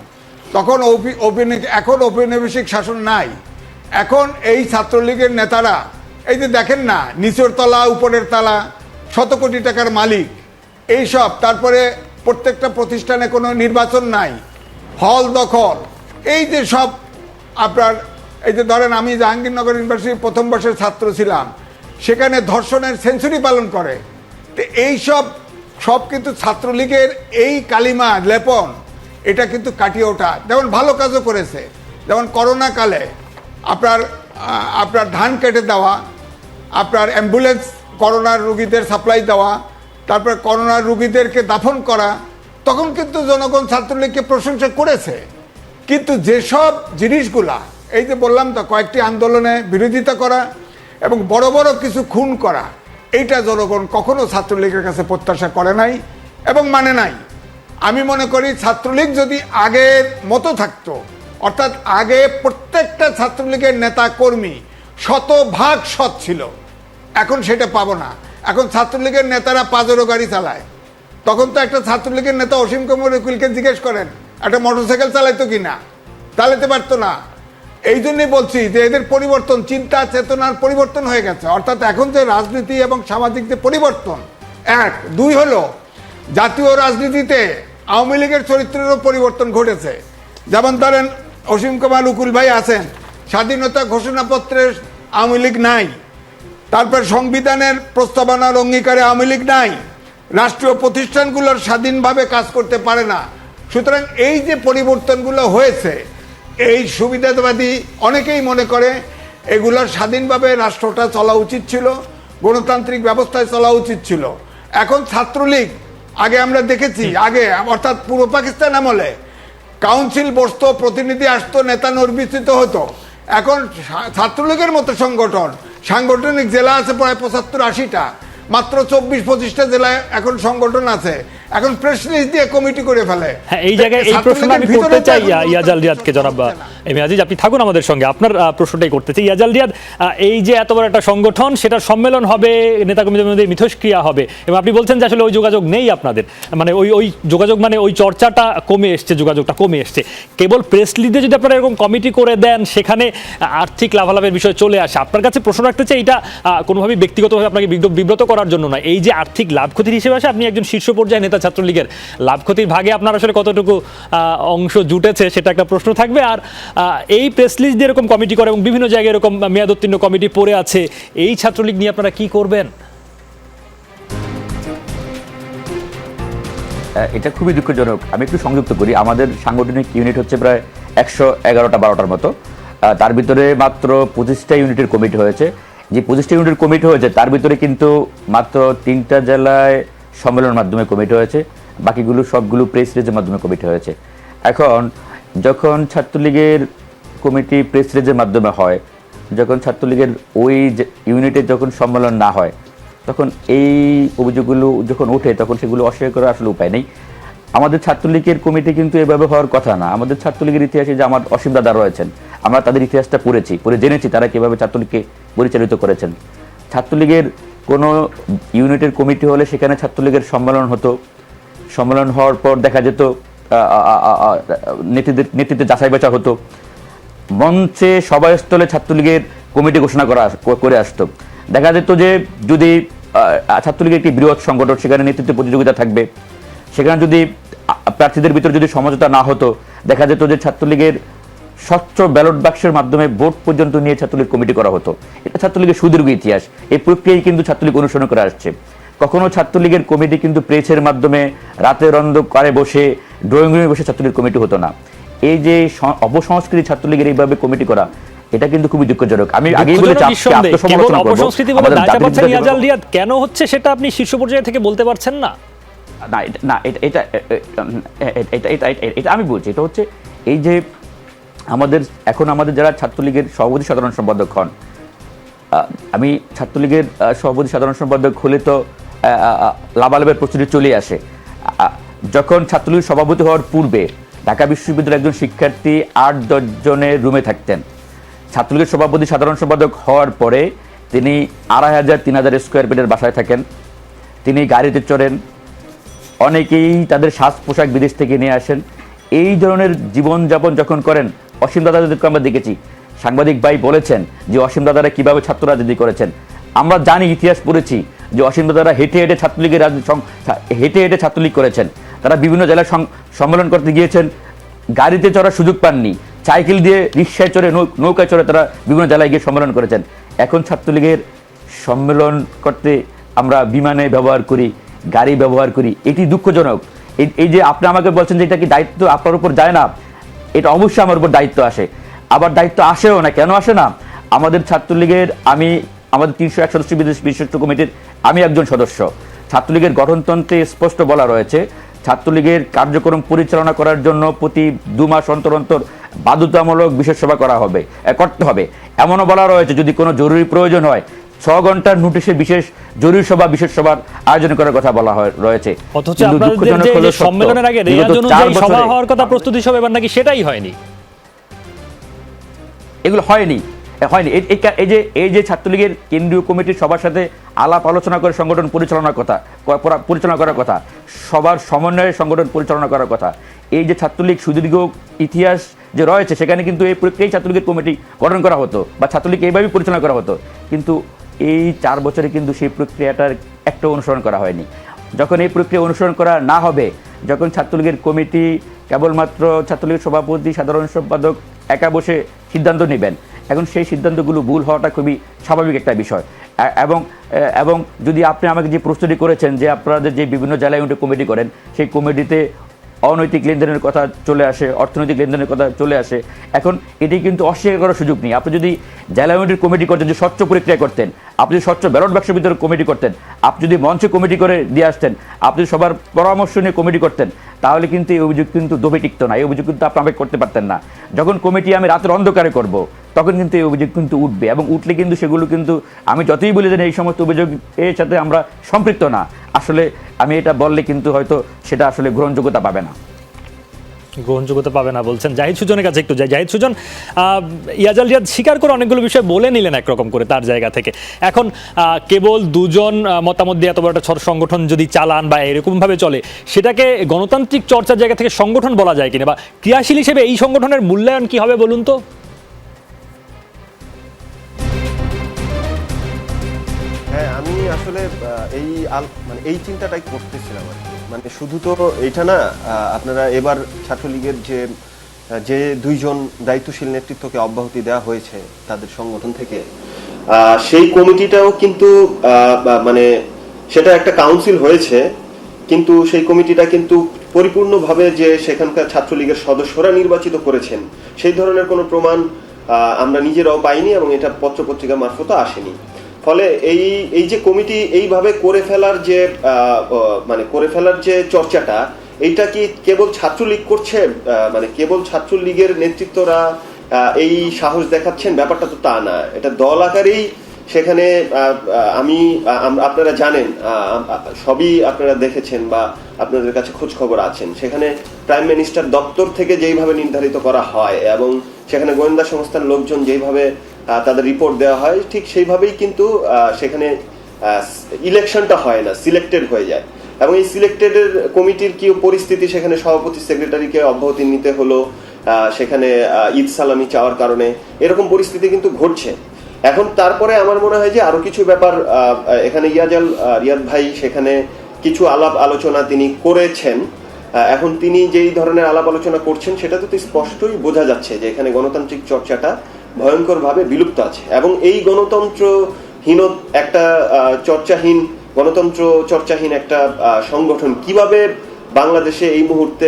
Speaker 5: তখন এখন ঔপনিবেশিক শাসন নাই। এখন এই ছাত্রলীগের নেতারা এই যে দেখেন না, নিচের তলা উপরের তলা, শত কোটি টাকার মালিক এইসব, তারপরে প্রত্যেকটা প্রতিষ্ঠানে কোনো নির্বাচন নাই, হল দখল, এই যে সব আপনার, এই যে ধরেন আমি জাহাঙ্গীরনগর ইউনিভার্সিটির প্রথম বর্ষের ছাত্র ছিলাম, সেখানে ধর্ষণের সেঞ্চুরি পালন করে। তো এইসব সব কিন্তু ছাত্রলীগের এই কালিমা লেপন, এটা কিন্তু কাটিয়ে ওঠা। যেমন ভালো কাজও করেছে, যেমন করোনা কালে আপনার ধান কেটে দেওয়া, আপনার অ্যাম্বুলেন্স করোনার রুগীদের সাপ্লাই দেওয়া, তারপর করোনার রুগীদেরকে দাফন করা, তখন কিন্তু জনগণ ছাত্রলীগকে প্রশংসা করেছে। কিন্তু যেসব জিনিসগুলা এই যে বললাম তো, কয়েকটি আন্দোলনে বিরোধিতা করা এবং বড় বড় কিছু খুন করা, এইটা জনগণ কখনো ছাত্রলীগের কাছে প্রত্যাশা করে নাই এবং মানে নাই। আমি মনে করি ছাত্রলীগ যদি আগের মতো থাকতো, অর্থাৎ আগে প্রত্যেকটা ছাত্রলীগের নেতা কর্মী শতভাগ সৎ ছিল, এখন সেটা পাবো না। এখন ছাত্রলীগের নেতারা পাজেরো গাড়ি চালায়। তখন তো একটা ছাত্রলীগের নেতা অসীম কুমার উকিলকে জিজ্ঞেস করেন একটা মোটরসাইকেল চালাইতো কিনা, চালাতে পারতো না। এই জন্যই বলছি যে এদের পরিবর্তন, চিন্তা চেতনার পরিবর্তন হয়ে গেছে। অর্থাৎ এখন যে রাজনীতি এবং সামাজিক যে পরিবর্তন, এক দুই হলো জাতীয় রাজনীতিতে আওয়ামী লীগের চরিত্রেরও পরিবর্তন ঘটেছে। যেমন ধরেন অসীম কুমার উকিল ভাই আছেন, স্বাধীনতা ঘোষণাপত্রের আওয়ামী লীগ নাই, তারপর সংবিধানের প্রস্তাবনার অঙ্গীকারে আওয়ামী লীগ নাই, রাষ্ট্রীয় প্রতিষ্ঠানগুলোর স্বাধীনভাবে কাজ করতে পারে না। সুতরাং এই যে পরিবর্তনগুলো হয়েছে, এই সুবিধাবাদী অনেকেই মনে করে এগুলোর স্বাধীনভাবে রাষ্ট্রটা চলা উচিত ছিল, গণতান্ত্রিক ব্যবস্থায় চলা উচিত ছিল। এখন ছাত্রলীগ, আগে আমরা দেখেছি, আগে অর্থাৎ পূর্ব পাকিস্তান আমলে কাউন্সিল বসতো, প্রতিনিধি আসতো, নেতা নির্বাচিত হতো। এখন ছাত্রলীগের মতো সংগঠন, সাংগঠনিক জেলা আছে প্রায় ৭৫-৮০টা, মাত্র ২৪-২৫টা জেলায় এখন সংগঠন আছে। এখন প্রেস রিলিজ দিয়ে কমিটি করে ফেলে।
Speaker 1: হ্যাঁ, এই জায়গায় এই প্রশ্নটা আমি করতে চাই ইয়াজাল রিয়াদকে। জনাব এম এ আজিজ, আপনি থাকুন আমাদের সঙ্গে, আপনার প্রশ্নটাই করতে চাই। ইয়াজাল রিয়াদ, এই যে এত বড় একটা সংগঠন, সেটার সম্মেলন হবে, নেতা কর্মীদের মধ্যে মিথস্ক্রিয়া হবে, এবং আপনি বলছেন যে আসলে ওই যোগাযোগ নেই আপনাদের, মানে ওই যোগাযোগ, মানে ওই চর্চাটা কমে এসছে, যোগাযোগটা কমে এসছে। কেবল প্রেস রিলিজে যদি আপনারা এরকম কমিটি করে দেন, সেখানে আর্থিক লাভালাভের বিষয় চলে আসে, আপনার কাছে প্রশ্ন রাখতে চাই, এটা কোনোভাবেই ব্যক্তিগতভাবে আপনাকে বিব্রত করার জন্য না, এই যে আর্থিক লাভ ক্ষতির হিসেবে আসে, আপনি একজন শীর্ষ পর্যায়ে নেতা ছাত্রলীগের, লাভ ক্ষতির ভাগে আপনার আসলে কতটুকু অংশ জুটেছে সেটা একটা প্রশ্ন থাকবে। আর এই প্রেস লিস্ট দিয়ে এরকম কমিটি করে এবং বিভিন্ন জায়গায় এরকম মেয়াদোত্তীর্ণ কমিটি পড়ে আছে, এই ছাত্রলীগ নিয়ে আপনারা কি করবেন?
Speaker 2: এটা খুবই দুঃখজনক। আমি একটু সংযুক্ত করি, আমাদের সাংগঠনিক ইউনিট হচ্ছে প্রায় ১১১টা-১২টার মতো, তার ভিতরে মাত্র ২৫টা ইউনিটের কমিটি হয়েছে। যে ২৫টা ইউনিটের কমিটি হয়েছে তার ভিতরে কিন্তু মাত্র ৩টা জেলায় সম্মেলনের মাধ্যমে কমিটি হয়েছে, বাকিগুলো সবগুলো প্রেস রিলিজের মাধ্যমে কমিটি হয়েছে। এখন যখন ছাত্রলীগের কমিটি প্রেস রিলিজের মাধ্যমে হয়, যখন ছাত্রলীগের ওই ইউনিটে যখন সম্মেলন না হয়, তখন এই অভিযোগগুলো যখন ওঠে, তখন সেগুলো অস্বীকার করার আসলে উপায় নেই। আমাদের ছাত্রলীগের কমিটি কিন্তু এভাবে হওয়ার কথা না। আমাদের ছাত্রলীগের ইতিহাসে যে আমার অসীম দাদা রয়েছেন, আমরা তাদের ইতিহাসটা পড়ে জেনেছি তারা কীভাবে ছাত্রলীগকে পরিচালিত করেছেন। ছাত্রলীগের কোনো ইউনিটের কমিটি হলে সেখানে ছাত্রলীগের সম্মেলন হতো, সম্মেলন হওয়ার পর দেখা যেত নেতৃত্বে যাচাই বাছাই হতো, মঞ্চে সভাস্থলে ছাত্রলীগের কমিটি ঘোষণা করে আসতো। দেখা যেত যে যদি ছাত্রলীগের একটি বৃহৎ সংগঠন, সেখানে নেতৃত্ব প্রতিযোগিতা থাকবে, সেখানে যদি প্রার্থীদের ভিতরে যদি সমঝোতা না হতো, দেখা যেত যে ছাত্রলীগের স্বচ্ছ ব্যালট বাক্সের মাধ্যমে ভোট পর্যন্ত নিয়ে ছাত্রলীগ কমিটি করা হতো। এটা ছাত্রলীগের সুদীর্ঘ ইতিহাস, এই প্রক্রিয়ায় কিন্তু ছাত্রলীগ অনুসরণ করে আসছে। কখনো ছাত্রলীগের কমিটি কিন্তু প্রেসের মাধ্যমে রাতের অন্ধকারে বসে ড্রয়িং রুমে বসে ছাত্রলীগের কমিটি হতো না। এই যে অপসংস্কৃতি ছাত্রলীগের এইভাবে কমিটি করা, এটা কিন্তু খুবই দুঃখজনক। আমি আগেই বলেছি
Speaker 1: অপসংস্কৃতি বলে দায়টা পাচ্ছেন ইয়াজাল রিয়াদ, কেন হচ্ছে সেটা আপনি শীর্ষ পর্যায়ে থেকে বলতে পারছেন না?
Speaker 2: না, এটা আমি বলছি, এটা হচ্ছে এই যে আমাদের যারা ছাত্রলীগের সভাপতি সাধারণ সম্পাদক হন, আমি ছাত্রলীগের সভাপতি সাধারণ সম্পাদক হলে তো লাভালাভের প্রস্তুতি চলে আসে। যখন ছাত্রলীগের সভাপতি হওয়ার পূর্বে ঢাকা বিশ্ববিদ্যালয়ের একজন শিক্ষার্থী 8-10 জনের রুমে থাকতেন। ছাত্রলীগের সভাপতি সাধারণ সম্পাদক হওয়ার পরে তিনি 2500-3000 স্কোয়ার ফিটের বাসায় থাকেন। তিনি গাড়িতে চড়েন, অনেকেই তাদের সাজ পোশাক বিদেশ থেকে নিয়ে আসেন। এই ধরনের জীবনযাপন যখন করেন, অসীম দাদাদেরকে আমরা দেখেছি, সাংবাদিক ভাই বলেছেন যে অসীম দাদারা কীভাবে ছাত্র রাজনীতি করেছেন। আমরা জানি, ইতিহাস পড়েছি যে অসীম দাদারা হেঁটে হেঁটে ছাত্রলীগ করেছেন। তারা বিভিন্ন জেলায় সম্মেলন করতে গিয়েছেন, গাড়িতে চড়ার সুযোগ পাননি, সাইকেল দিয়ে, রিক্সায় চড়ে, নৌকায় চড়ে তারা বিভিন্ন জেলায় গিয়ে সম্মেলন করেছেন। এখন ছাত্রলীগের সম্মেলন করতে আমরা বিমানে ব্যবহার করি, গাড়ি ব্যবহার করি। এটি দুঃখজনক। এই যে আপনি আমাকে বলছেন যে এটা কি দায়িত্ব আপনার উপর যায় না, এটা অবশ্যই আমার উপর দায়িত্ব আসে। আবার দায়িত্ব আসেও না, কেন আসে না? আমাদের ছাত্রলীগের আমাদের 301 সদস্য বিশিষ্ট কমিটির আমি একজন সদস্য। ছাত্রলীগের গঠনতন্ত্রে স্পষ্ট বলা রয়েছে, ছাত্রলীগের কার্যক্রম পরিচালনা করার জন্য প্রতি 2 মাস অন্তর অন্তর বাধ্যতামূলক বিশেষ সভা করতে হবে। এমনও বলা রয়েছে যদি কোনো জরুরি প্রয়োজন হয় 6 ঘন্টার নোটিশে বিশেষ সভার আয়োজন করার কথা বলা রয়েছে।
Speaker 1: অথচ আপনাদের যে সম্মেলনের আগে রেয়াজ অনুযায়ী সভা হওয়ার কথা, প্রস্তুতি সভা, এবার নাকি সেটাই হয়নি।
Speaker 2: এগুলো হয়নি। এই যে ছাত্রলীগের কেন্দ্রীয় কমিটির সবার সাথে আলাপ আলোচনা করে সংগঠন পরিচালনা করার কথা, সবার সমন্বয়ে সংগঠন পরিচালনা করার কথা। এই যে ছাত্রলীগ সুদীর্ঘ ইতিহাস যে রয়েছে, সেখানে কিন্তু এই প্রক্রিয়ায় ছাত্রলীগের কমিটি গঠন করা হতো বা ছাত্রলীগ এইভাবেই পরিচালনা করা হতো। কিন্তু এই 4 বছরে কিন্তু সেই প্রক্রিয়াটার একটা অনুসরণ করা হয়নি। যখন এই প্রক্রিয়া অনুসরণ করা না হবে, যখন ছাত্রলীগের কমিটি কেবলমাত্র ছাত্রলীগের সভাপতি সাধারণ সম্পাদক একা বসে সিদ্ধান্ত নেবেন, এখন সেই সিদ্ধান্তগুলো ভুল হওয়াটা খুবই স্বাভাবিক একটা বিষয়। এবং যদি আপনি আমাকে যে প্রশ্নটি করেছেন যে আপনাদের যে বিভিন্ন জেলায় কমিটি করেন, সেই কমিটিতে অনৈতিক লেনদেনের কথা চলে আসে, অর্থনৈতিক লেনদেনের কথা চলে আসে। এখন এটি কিন্তু অস্বীকার করার সুযোগ নেই। আপনি যদি জেলা ইউনিটের কমিটি করতেন, যে স্বচ্ছ প্রক্রিয়া করতেন, আপনি যদি স্বচ্ছ ব্যালট বাক্সের ভিতরে কমিটি করতেন, আপনি যদি মঞ্চে কমিটি করে দিয়ে আসতেন, আপনি সবার পরামর্শ নিয়ে কমিটি করতেন, তাহলে কিন্তু এই অভিযোগ কিন্তু দমে টিকত না। এই অভিযোগ কিন্তু আপনি করতে পারতেন না। যখন কমিটি আমি রাতের অন্ধকারে করব, তখন কিন্তু এই অভিযোগ কিন্তু উঠবে, এবং উঠলে কিন্তু সেগুলো কিন্তু আমি যতই বলি যে এই সমস্ত অভিযোগ এর সাথে আমরা সম্পৃক্ত না, আসলে আমি এটা বললে কিন্তু হয়তো সেটা আসলে গ্রহণযোগ্যতা পাবে না
Speaker 1: বলছেন। জাহিদ সুজনের কাছে একটু যাই। জাহিদ সুজন, ইয়াজাল রিয়াদ স্বীকার করে অনেকগুলো বিষয় বলে নিলেন একরকম করে তার জায়গা থেকে। এখন কেবল 2 জন মতামত দিয়ে এত বড় একটা সংগঠন যদি চালান বা এরকমভাবে চলে, সেটাকে গণতান্ত্রিক চর্চার জায়গা থেকে সংগঠন বলা যায় কিনা, বা ক্রিয়াশীল হিসেবে এই সংগঠনের মূল্যায়ন কি হবে বলুন তো?
Speaker 3: হ্যাঁ, আমি আসলে এই চিন্তাটাই করতেছিলাম আর কি। মানে শুধু তো এইটা না, আপনারা এবার ছাত্রলীগের যে 2 জন দায়িত্বশীল নেতৃত্বকে অব্যাহতি দেওয়া হয়েছে তাদের সংগঠন থেকে, সেই কমিটিটাও কিন্তু মানে সেটা একটা কাউন্সিল হয়েছে, কিন্তু সেই কমিটিটা কিন্তু পরিপূর্ণভাবে যে সেখানকার ছাত্রলীগের সদস্যরা নির্বাচিত করেছেন সেই ধরনের কোনো প্রমাণ আমরা নিজেরাও পাইনি, এবং এটা পত্রপত্রিকা মারফতও আসেনি। ফলে এই যে কমিটি এইভাবে করে ফেলার যে চর্চাটা, এইটা কি কেবল ছাত্রলীগ করছে, মানে কেবল ছাত্রলীগের নেতৃত্বরা এই সাহস দেখাচ্ছেন? ব্যাপারটা তো তা না। এটা দল আকারেই সেখানে আপনারা জানেন, সবই আপনারা দেখেছেন বা আপনাদের কাছে খোঁজ খবর আছেন, সেখানে প্রাইম মিনিস্টার দপ্তর থেকে যেইভাবে নির্ধারিত করা হয় এবং সেখানে গোয়েন্দা সংস্থার লোকজন যেইভাবে তাদের রিপোর্ট দেওয়া হয়, ঠিক সেইভাবেই কিন্তু সেখানে ইলেকশনটা হয় না, সিলেক্টেড হয়ে যায়। এবং এই সিলেক্টেডের কমিটির কি পরিস্থিতি, সেখানে সভাপতি সেক্রেটারিকে অব্যাহতি নিতে হলো, সেখানে ঈদ সালামি চাওয়ার কারণে এরকম পরিস্থিতি কিন্তু ঘটছে। এখন তারপরে আমার মনে হয় যে আরো কিছু ব্যাপার এখানে রিয়াদ ভাই সেখানে কিছু আলাপ আলোচনা তিনি করেছেন। এখন তিনি যেই ধরনের আলাপ আলোচনা করছেন, সেটা তো স্পষ্টই বোঝা যাচ্ছে যে এখানে গণতান্ত্রিক চর্চাটা ভয়ঙ্করভাবে বিলুপ্ত আছে, এবং এই গণতন্ত্রহীন একটা সংগঠন কিভাবে বাংলাদেশে এই মুহূর্তে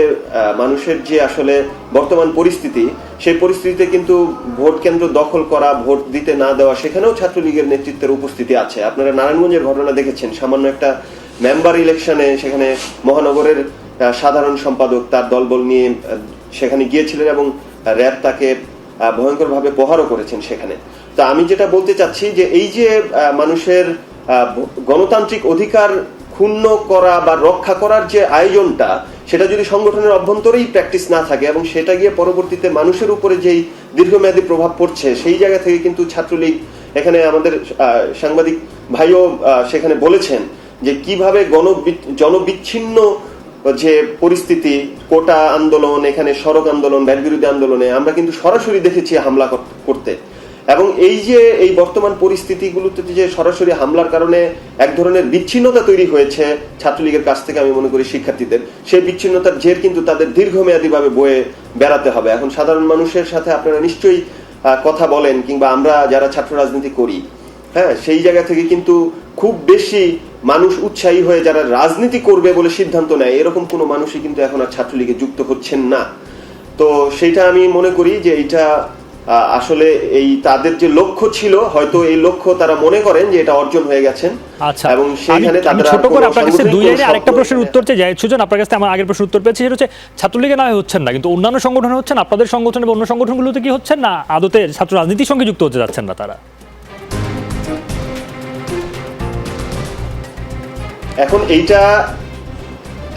Speaker 3: মানুষের যে আসলে বর্তমান পরিস্থিতি, সেই পরিস্থিতিতে কিন্তু ভোট কেন্দ্র দখল করা, ভোট দিতে না দেওয়া, সেখানেও ছাত্রলীগের নেতৃত্বের উপস্থিতি আছে। আপনারা নারায়ণগঞ্জের ঘটনা দেখেছেন, সামান্য একটা মেম্বার ইলেকশনে সেখানে মহানগরের সাধারণ সম্পাদক তার দলবল নিয়ে সেখানে গিয়েছিলেন এবং র্যাব তাকে ভয়ঙ্করভাবে প্রহারও করেছেন সেখানে। তো আমি যেটা বলতে চাচ্ছি যে এই যে মানুষের গণতান্ত্রিক অধিকার ক্ষুণ্ণ করা বা রক্ষা করার যে আয়োজনটা, সেটা যদি সংগঠনের অভ্যন্তরেই প্র্যাকটিস না থাকে এবং সেটা গিয়ে পরবর্তীতে মানুষের উপরে যেই দীর্ঘমেয়াদী প্রভাব পড়ছে, সেই জায়গা থেকে কিন্তু ছাত্রলীগ, এখানে আমাদের সাংবাদিক ভাইও সেখানে বলেছেন যে কিভাবে জনবিচ্ছিন্ন যে পরিস্থিতি, কোটা আন্দোলন, এখানে সড়ক আন্দোলন, ব্যাট বিরোধী আন্দোলনে আমরা কিন্তু সরাসরি দেখেছি হামলা করতে। এবং এই যে এই বর্তমান পরিস্থিতিগুলোতে যে সরাসরি হামলার কারণে এক ধরনের বিচ্ছিন্নতা তৈরি হয়েছে ছাত্রলীগের কাছ থেকে, আমি মনে করি শিক্ষার্থীদের সেই বিচ্ছিন্নতার জের কিন্তু তাদের দীর্ঘমেয়াদীভাবে বয়ে বেড়াতে হবে। এখন সাধারণ মানুষের সাথে আপনারা নিশ্চয়ই কথা বলেন, কিংবা আমরা যারা ছাত্র রাজনীতি করি, হ্যাঁ, সেই জায়গা থেকে কিন্তু খুব বেশি মানুষ উৎসাহী হয়ে যারা রাজনীতি করবে বলে সিদ্ধান্ত নেয়, এরকম কোনো মানুষই কিন্তু এখন আর ছাত্রলীগে যুক্ত হচ্ছেন না। তো সেইটা আমি মনে করি যে এইটা আসলে এই তাদের যে লক্ষ্য ছিল, হয়তো এই লক্ষ্য তারা মনে করেন যে এটা অর্জন হয়ে গেছেন।
Speaker 1: আচ্ছা,
Speaker 3: এবং সেইখানে তাদের
Speaker 1: ছোট করে আপনার কাছে দুই লাইনে আরেকটা প্রশ্নের উত্তর চাই। জাহিদ সুজন, আপনার কাছে আমার আগের প্রশ্নের উত্তর পেয়েছি, সেটা হচ্ছে ছাত্রলীগে না হচ্ছেন না, কিন্তু অন্যান্য সংগঠনে হচ্ছেন, আপনাদের সংগঠন এবং অন্য সংগঠনগুলোতে কি হচ্ছেন না, আদতে ছাত্র রাজনীতির সঙ্গে যুক্ত হতে যাচ্ছেন না তারা?
Speaker 3: এখন এইটা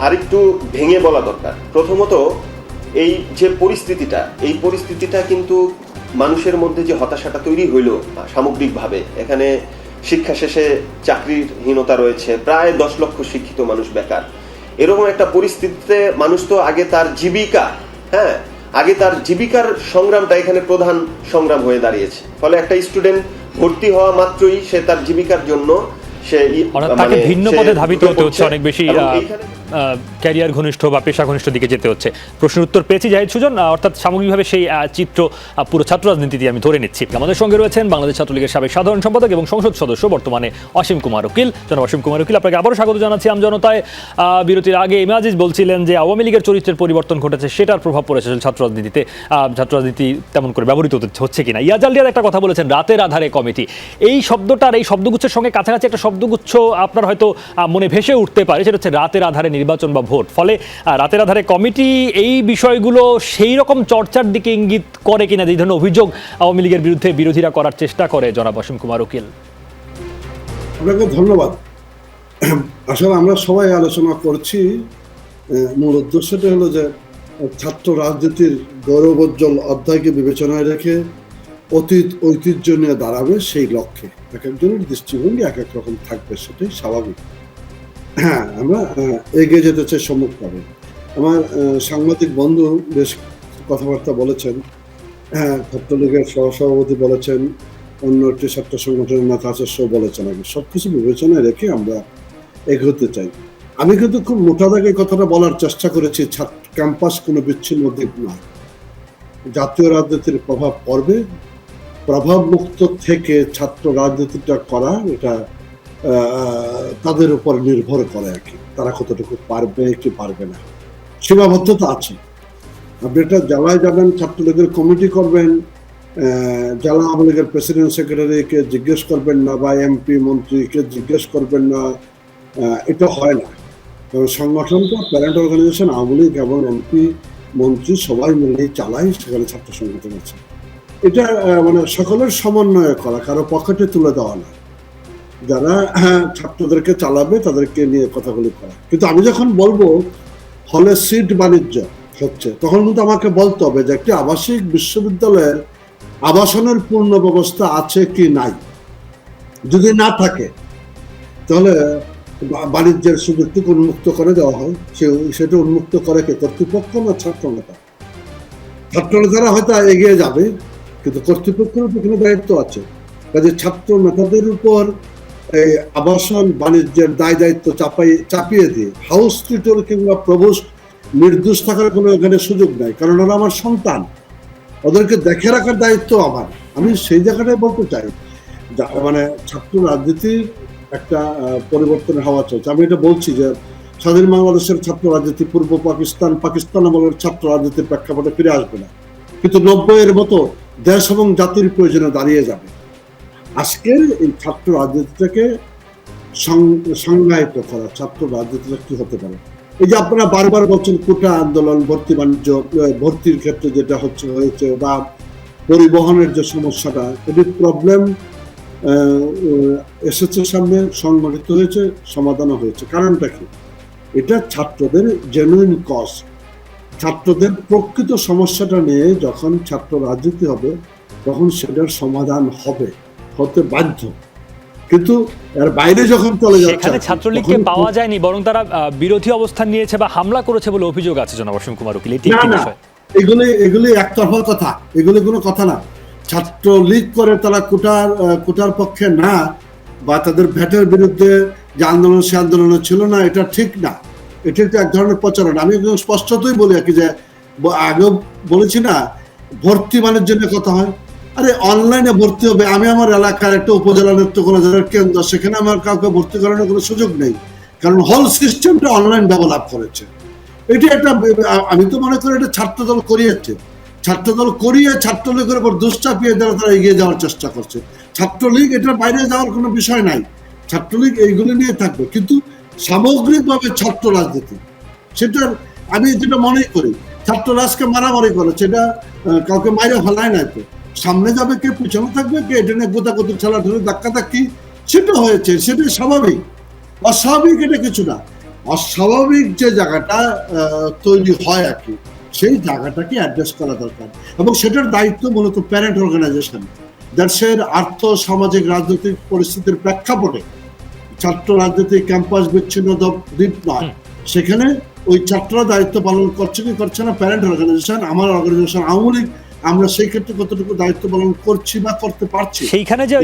Speaker 3: আরেকটু ভেঙে বলা দরকার। প্রথমত এই যে পরিস্থিতিটা, এই পরিস্থিতিটা কিন্তু মানুষের মধ্যে যে হতাশাটা তৈরি হইল সামগ্রিকভাবে, এখানে শিক্ষা শেষে চাকরিহীনতা রয়েছে, প্রায় 10 লক্ষ শিক্ষিত মানুষ বেকার, এরকম একটা পরিস্থিতিতে মানুষ তো আগে তার জীবিকা, হ্যাঁ, আগে তার জীবিকার সংগ্রামটা এখানে প্রধান সংগ্রাম হয়ে দাঁড়িয়েছে। ফলে একটা স্টুডেন্ট ভর্তি হওয়া মাত্রই সে তার জীবিকার জন্য
Speaker 1: তাকে ভিন্ন পথে ধাবিত হতে হচ্ছে, অনেক বেশি ক্যারিয়ার ঘনিষ্ঠ বা পেশা ঘনিষ্ঠ দিকে যেতে হচ্ছে। প্রশ্নের উত্তর পেয়েছি জাহিদ সুজন, অর্থাৎ সামগ্রিকভাবে সেই চিত্র পুরো ছাত্র রাজনীতিতে আমি ধরে নিচ্ছি। আমাদের সঙ্গে রয়েছেন বাংলাদেশ ছাত্রলীগের সাবেক সাধারণ সম্পাদক এবং সংসদ সদস্য বর্তমানে অসীম কুমার উকিল। জনাব অসীম কুমার উকিল, আপনাকে আবারও স্বাগত জানাচ্ছি আমজনতায়। বিরতির আগে ইমাজিজ বলছিলেন যে আওয়ামী লীগের চরিত্রের পরিবর্তন ঘটেছে, সেটার প্রভাব পড়েছে ছাত্র রাজনীতিতে, ছাত্র রাজনীতি তেমন করে ব্যবহৃত হচ্ছে কিনা। ইয়াজাল রিয়াদ একটা কথা বলেছেন, রাতের আধারে কমিটি, এই শব্দটার, এই শব্দগুচ্ছের সঙ্গে কাছাকাছি একটা শব্দগুচ্ছ আপনার হয়তো মনে ভেসে উঠতে পারে, সেটা হচ্ছে রাতের আধারে নির্বাচন বা ভোট। ফলে রাতের আধারে কমিটি এই বিষয়গুলো সেই রকম চর্চার দিকে ইঙ্গিত করে কিনা, যে ধরনের অভিযোগ আওয়ামী লীগের বিরুদ্ধে বিরোধীরা করার চেষ্টা করে। জনাব অসীম কুমার উকিল,
Speaker 4: আপনাকে ধন্যবাদ। আসলে আমরা সবাই আলোচনা করছি, মূল উদ্দেশ্যটা হলো যে ছাত্র রাজনীতির গৌরবোজ্জ্বল অধ্যায়কে বিবেচনায় রেখে অতীত ঐতিহ্য নিয়ে দাঁড়াবে সেই লক্ষ্যে। এক একজনের দৃষ্টিভঙ্গি এক এক রকম থাকবে, সেটাই স্বাভাবিক। হ্যাঁ, আমরা এগিয়ে যেতে চাই সম্মুখভাবে। আমার সাংবাদিক বন্ধু বেশ কথাবার্তা বলেছেন, হ্যাঁ, ছাত্রলীগের সহসভাপতি বলেছেন, অন্য একটি ছাত্র সংগঠনের নেতা আছে সেও বলেছেন। আমি সবকিছু বিবেচনায় রেখে আমরা এগোতে চাই। আমি কিন্তু খুব মোটা দাগে কথাটা বলার চেষ্টা করেছি, ক্যাম্পাস কোনো বিচ্ছিন্ন দ্বীপ নয়, জাতীয় রাজনীতির প্রভাব পড়বে। প্রভাব মুক্ত থেকে ছাত্র রাজনীতিটা করা, এটা তাদের উপর নির্ভর করে আর কি, তারা কতটুকু পারবে কি পারবে না, সীমাবদ্ধতা আছে। আপনি এটা জেলায় যাবেন, ছাত্রলীগের কমিটি করবেন, জেলা আওয়ামী লীগের প্রেসিডেন্ট সেক্রেটারিকে জিজ্ঞেস করবেন না, বা এমপি মন্ত্রীকে জিজ্ঞেস করবেন না, এটা হয় না। সংগঠনটা প্যারেন্ট অর্গানাইজেশন আওয়ামী লীগ এবং এমপি মন্ত্রী সবাই মিলেই চালায়, সেখানে ছাত্র সংগঠন আছে। এটা মানে সকলের সমন্বয় করা, কারো পকেটে তুলে দেওয়া না। যারা ছাত্রদেরকে চালাবে তাদেরকে নিয়ে কথাগুলি করা। কিন্তু আমি যখন বলবো হলে সিট বাণিজ্য হচ্ছে, তখন কিন্তু আমাকে বলতে হবে যে একটি আবাসিক বিশ্ববিদ্যালয়ের আবাসনের পূর্ণ ব্যবস্থা আছে কি নাই। যদি না থাকে তাহলে বাণিজ্যের সুযোগটুকু উন্মুক্ত করে দেওয়া হয়। সেটা উন্মুক্ত করে কে? কর্তৃপক্ষ না ছাত্র নেতা? ছাত্র নেতারা হয়তো এগিয়ে যাবে, কিন্তু কর্তৃপক্ষের উপর কোনো দায়িত্ব আছে। কাজে ছাত্র নেতাদের উপর এই আবাসন বাণিজ্যের দায় দায়িত্ব চাপিয়ে দিয়ে হাউস টিউটর কিংবা প্রভোস্ট নির্দোষ থাকার কোনো এখানে সুযোগ নাই, কারণ ওরা আমার সন্তান, ওদেরকে দেখে রাখার দায়িত্ব আমার। আমি সেই জায়গাটায় বলতে চাই, মানে ছাত্র রাজনীতির একটা পরিবর্তনের হাওয়া চলছে। আমি এটা বলছি যে স্বাধীন বাংলাদেশের ছাত্র রাজনীতি পূর্ব পাকিস্তান আমলের ছাত্র রাজনীতির প্রেক্ষাপটে ফিরে আসবে না, কিন্তু 90-এর মতো দেশ এবং জাতির প্রয়োজনে দাঁড়িয়ে যাবে। আজকের এই ছাত্র রাজনীতিটাকে সংজ্ঞায়িত করা, ছাত্র রাজনীতিটা কি হতে পারে। এই যে আপনারা বারবার বলছেন কোটা আন্দোলন, ভর্তি বাণিজ্য, ভর্তির ক্ষেত্রে যেটা হয়েছে, বা পরিবহনের যে সমস্যাটা, এটির প্রবলেম এসেছে সামনে, সংগঠিত হয়েছে, সমাধানও হয়েছে। কারণটা কি? এটা ছাত্রদের জেনুইন কজ, ছাত্রদের প্রকৃত সমস্যাটা নিয়ে যখন ছাত্র রাজনীতি হবে তখন সেটার সমাধান হতে বাধ্য। কিন্তু এর বাইরে যখন চলে যাচ্ছে,
Speaker 1: সেখানে ছাত্রলীগকে পাওয়া যায়নি, বরং তারা বিরোধী অবস্থান নিয়েছে বা হামলা করেছে বলে অভিযোগ আছে জনাব অসীম কুমার উকিল। এটি একটি বিষয়।
Speaker 4: এগুলি একতরফা কথা, এগুলি কোনো কথা না। ছাত্রলীগ করে তারা কোটার পক্ষে না, বা তাদের ভ্যাটের বিরুদ্ধে যে আন্দোলন সে আন্দোলন ছিল না, এটা ঠিক না। এটা এক ধরনের প্রচারণা। আমি একদম স্পষ্টতই বলি আর কি, যে আগেও বলেছি না, ভর্তি মানের জন্য কথা হয়। আরে অনলাইনে ভর্তি হবে, আমি আমার এলাকার একটা উপজেলা নেতৃত্ব কেন্দ্র, সেখানে আমার কাউকে ভর্তি করানোর কোনো সুযোগ নেই, কারণ হল সিস্টেমটা অনলাইন ডেভেলপ করেছে। এটা একটা, আমি তো মনে করি এটা ছাত্রদল করিয়েছে, ছাত্রদল করিয়ে ছাত্রলীগের উপর দোষ চাপিয়ে দেওয়া, তারা এগিয়ে যাওয়ার চেষ্টা করছে। ছাত্রলীগ এটার বাইরে যাওয়ার কোনো বিষয় নাই, ছাত্রলীগ এইগুলো নিয়ে থাকবে। কিন্তু সামগ্রিকভাবে ছাত্র রাজনীতি, সেটার আমি যেটা মনে করি, ছাত্র রাজকে মারামারি করে, সেটা কাউকে মাইরে ফেলায় নাই তো, সামনে যাবে কে, পিছনে থাকবে কে, এটা নিয়ে গোতাগুতি ঠেলাঠেলি ধাক্কাধাক্কি সেটা হয়েছে, সেটা স্বাভাবিক। অস্বাভাবিক এটা কিছু না। অস্বাভাবিক যে জায়গাটা তৈরি হয় আর কি, সেই জায়গাটাকে অ্যাড্রেস করা দরকার, এবং সেটার দায়িত্ব মূলত প্যারেন্ট অর্গানাইজেশন। দেশের আর্থ সামাজিক রাজনৈতিক পরিস্থিতির প্রেক্ষাপটে ছাত্র রাজনীতি ক্যাম্পাস বিচ্ছিন্ন দ্বীপ নয়, সেখানে ওই ছাত্ররা দায়িত্ব পালন করছে কি করছে না, প্যারেন্ট অর্গানাইজেশন, আমার অর্গানাইজেশন আওয়ামী লীগ, আমরা সেই ক্ষেত্রে কতটুকু দায়িত্ব পালন করছি বা করতে পারছি।
Speaker 1: সেইখানে যে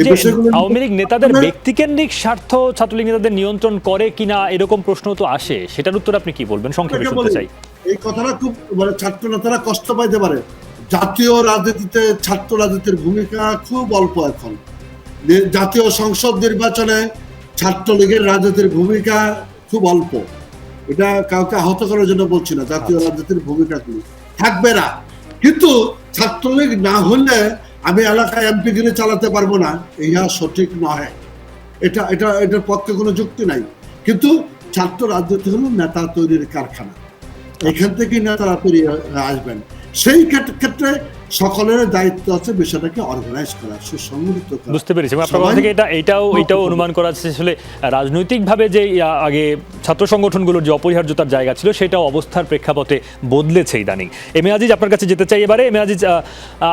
Speaker 1: আওয়ামী লীগ নেতাদের ব্যক্তিকেন্দ্রিক স্বার্থ ছাত্রলীগ নেতাদের নিয়ন্ত্রণ করে কিনা এরকম প্রশ্ন তো আসে, সেটার উত্তর আপনি কি বলবেন? সংক্ষেপে শুনতে চাই।
Speaker 4: এই কথাটা খুব, মানে ছাত্র নেতারা কষ্ট পাইতে পারে। জাতীয় রাজনীতিতে ছাত্র রাজনীতির ভূমিকা খুব অল্প এখন। জাতীয় সংসদ নির্বাচনে ছাত্রলীগের রাজনীতির ভূমিকা খুব অল্প। এটা কাউকে আহত করার জন্য বলছি না, জাতীয় রাজনীতির ভূমিকা কি থাকবে না। কিন্তু ছাত্রলীগ না হলে আমি এলাকায় এমপি গিরি চালাতে পারবো না, ইহা সঠিক নয়। এটার পক্ষে কোনো যুক্তি নাই। কিন্তু ছাত্র রাজনীতি হলো নেতা তৈরির কারখানা, এখান থেকে নেতারা তৈরি আসবেন। সেই ক্ষেত্রে সকলের দায়িত্ব আছে বিষয়টাকে অর্গানাইজ করা, সুসংগঠিত করা।
Speaker 1: বুঝতে পেরেছি। আপনার কথা থেকে এটাও অনুমান করা যাচ্ছে আসলে রাজনৈতিকভাবে যে আগে ছাত্র সংগঠনগুলোর যে অপরিহার্যতার জায়গা ছিল, সেটাও অবস্থার প্রেক্ষাপটে বদলেছে ইদানিং। এম এ আজিজ, আপনার কাছে যেতে চাই এবারে। এম এ আজিজ,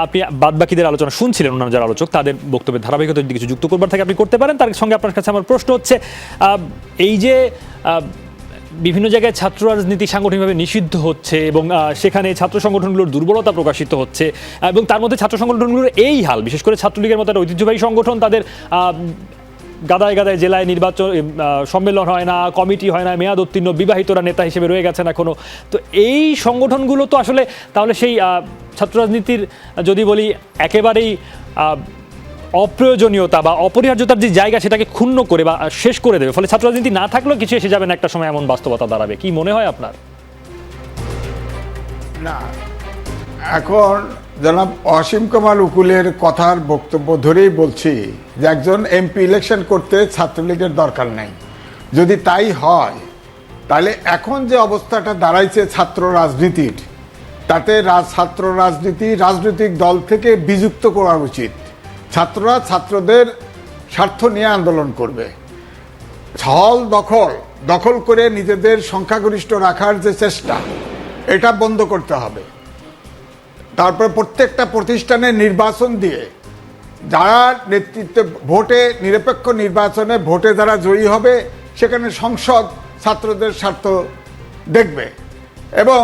Speaker 1: আপনি বাদবাকিদের আলোচনা শুনছিলেন, অন্যান্য যারা আলোচক তাদের বক্তব্যের ধারাবাহিকতা যদি কিছু যুক্ত করবার থাকে আপনি করতে পারেন। তার সঙ্গে আপনার কাছে আমার প্রশ্ন হচ্ছে, এই যে বিভিন্ন জায়গায় ছাত্র রাজনীতি সাংগঠনিকভাবে নিষিদ্ধ হচ্ছে এবং সেখানে ছাত্র সংগঠনগুলোর দুর্বলতা প্রকাশিত হচ্ছে, এবং তার মধ্যে ছাত্র সংগঠনগুলোর এই হাল, বিশেষ করে ছাত্রলীগের মতো একটা ঐতিহ্যবাহী সংগঠন, তাদের গাদায় গাদায় জেলায় নির্বাচন সম্মেলন হয় না, কমিটি হয় না, মেয়াদ উত্তীর্ণ বিবাহিতরা নেতা হিসেবে রয়ে গেছেন এখনো। তো এই সংগঠনগুলো তো আসলে তাহলে সেই ছাত্র রাজনীতির যদি বলি একেবারেই অপ্রয়োজনীয়তা বা অপরিহার্যতার যে জায়গা, সেটাকে ক্ষুণ্ণ করে বা শেষ করে দেবে। ফলে ছাত্র রাজনীতি না থাকলেও কিছু এসে যাবে না একটা সময়, এমন বাস্তবতা দাঁড়াবে। কি মনে হয় আপনার?
Speaker 5: না, এখন জনাব অসীম কুমার উকিলের কথার বক্তব্য ধরেই বলছি যে একজন এমপি ইলেকশন করতে ছাত্রলীগের দরকার নেই। যদি তাই হয়, তাহলে এখন যে অবস্থাটা দাঁড়াইছে ছাত্র রাজনীতির, তাতে ছাত্র রাজনীতি রাজনৈতিক দল থেকে বিযুক্ত করা উচিত। ছাত্ররা ছাত্রদের স্বার্থ নিয়ে আন্দোলন করবে। হল দখল করে নিজেদের সংখ্যাগরিষ্ঠ রাখার যে চেষ্টা, এটা বন্ধ করতে হবে। তারপরে প্রত্যেকটা প্রতিষ্ঠানে নির্বাচন দিয়ে যারা নেতৃত্বে ভোটে, নিরপেক্ষ নির্বাচনে ভোটে যারা জয়ী হবে, সেখানে সংসদ ছাত্রদের স্বার্থ দেখবে। এবং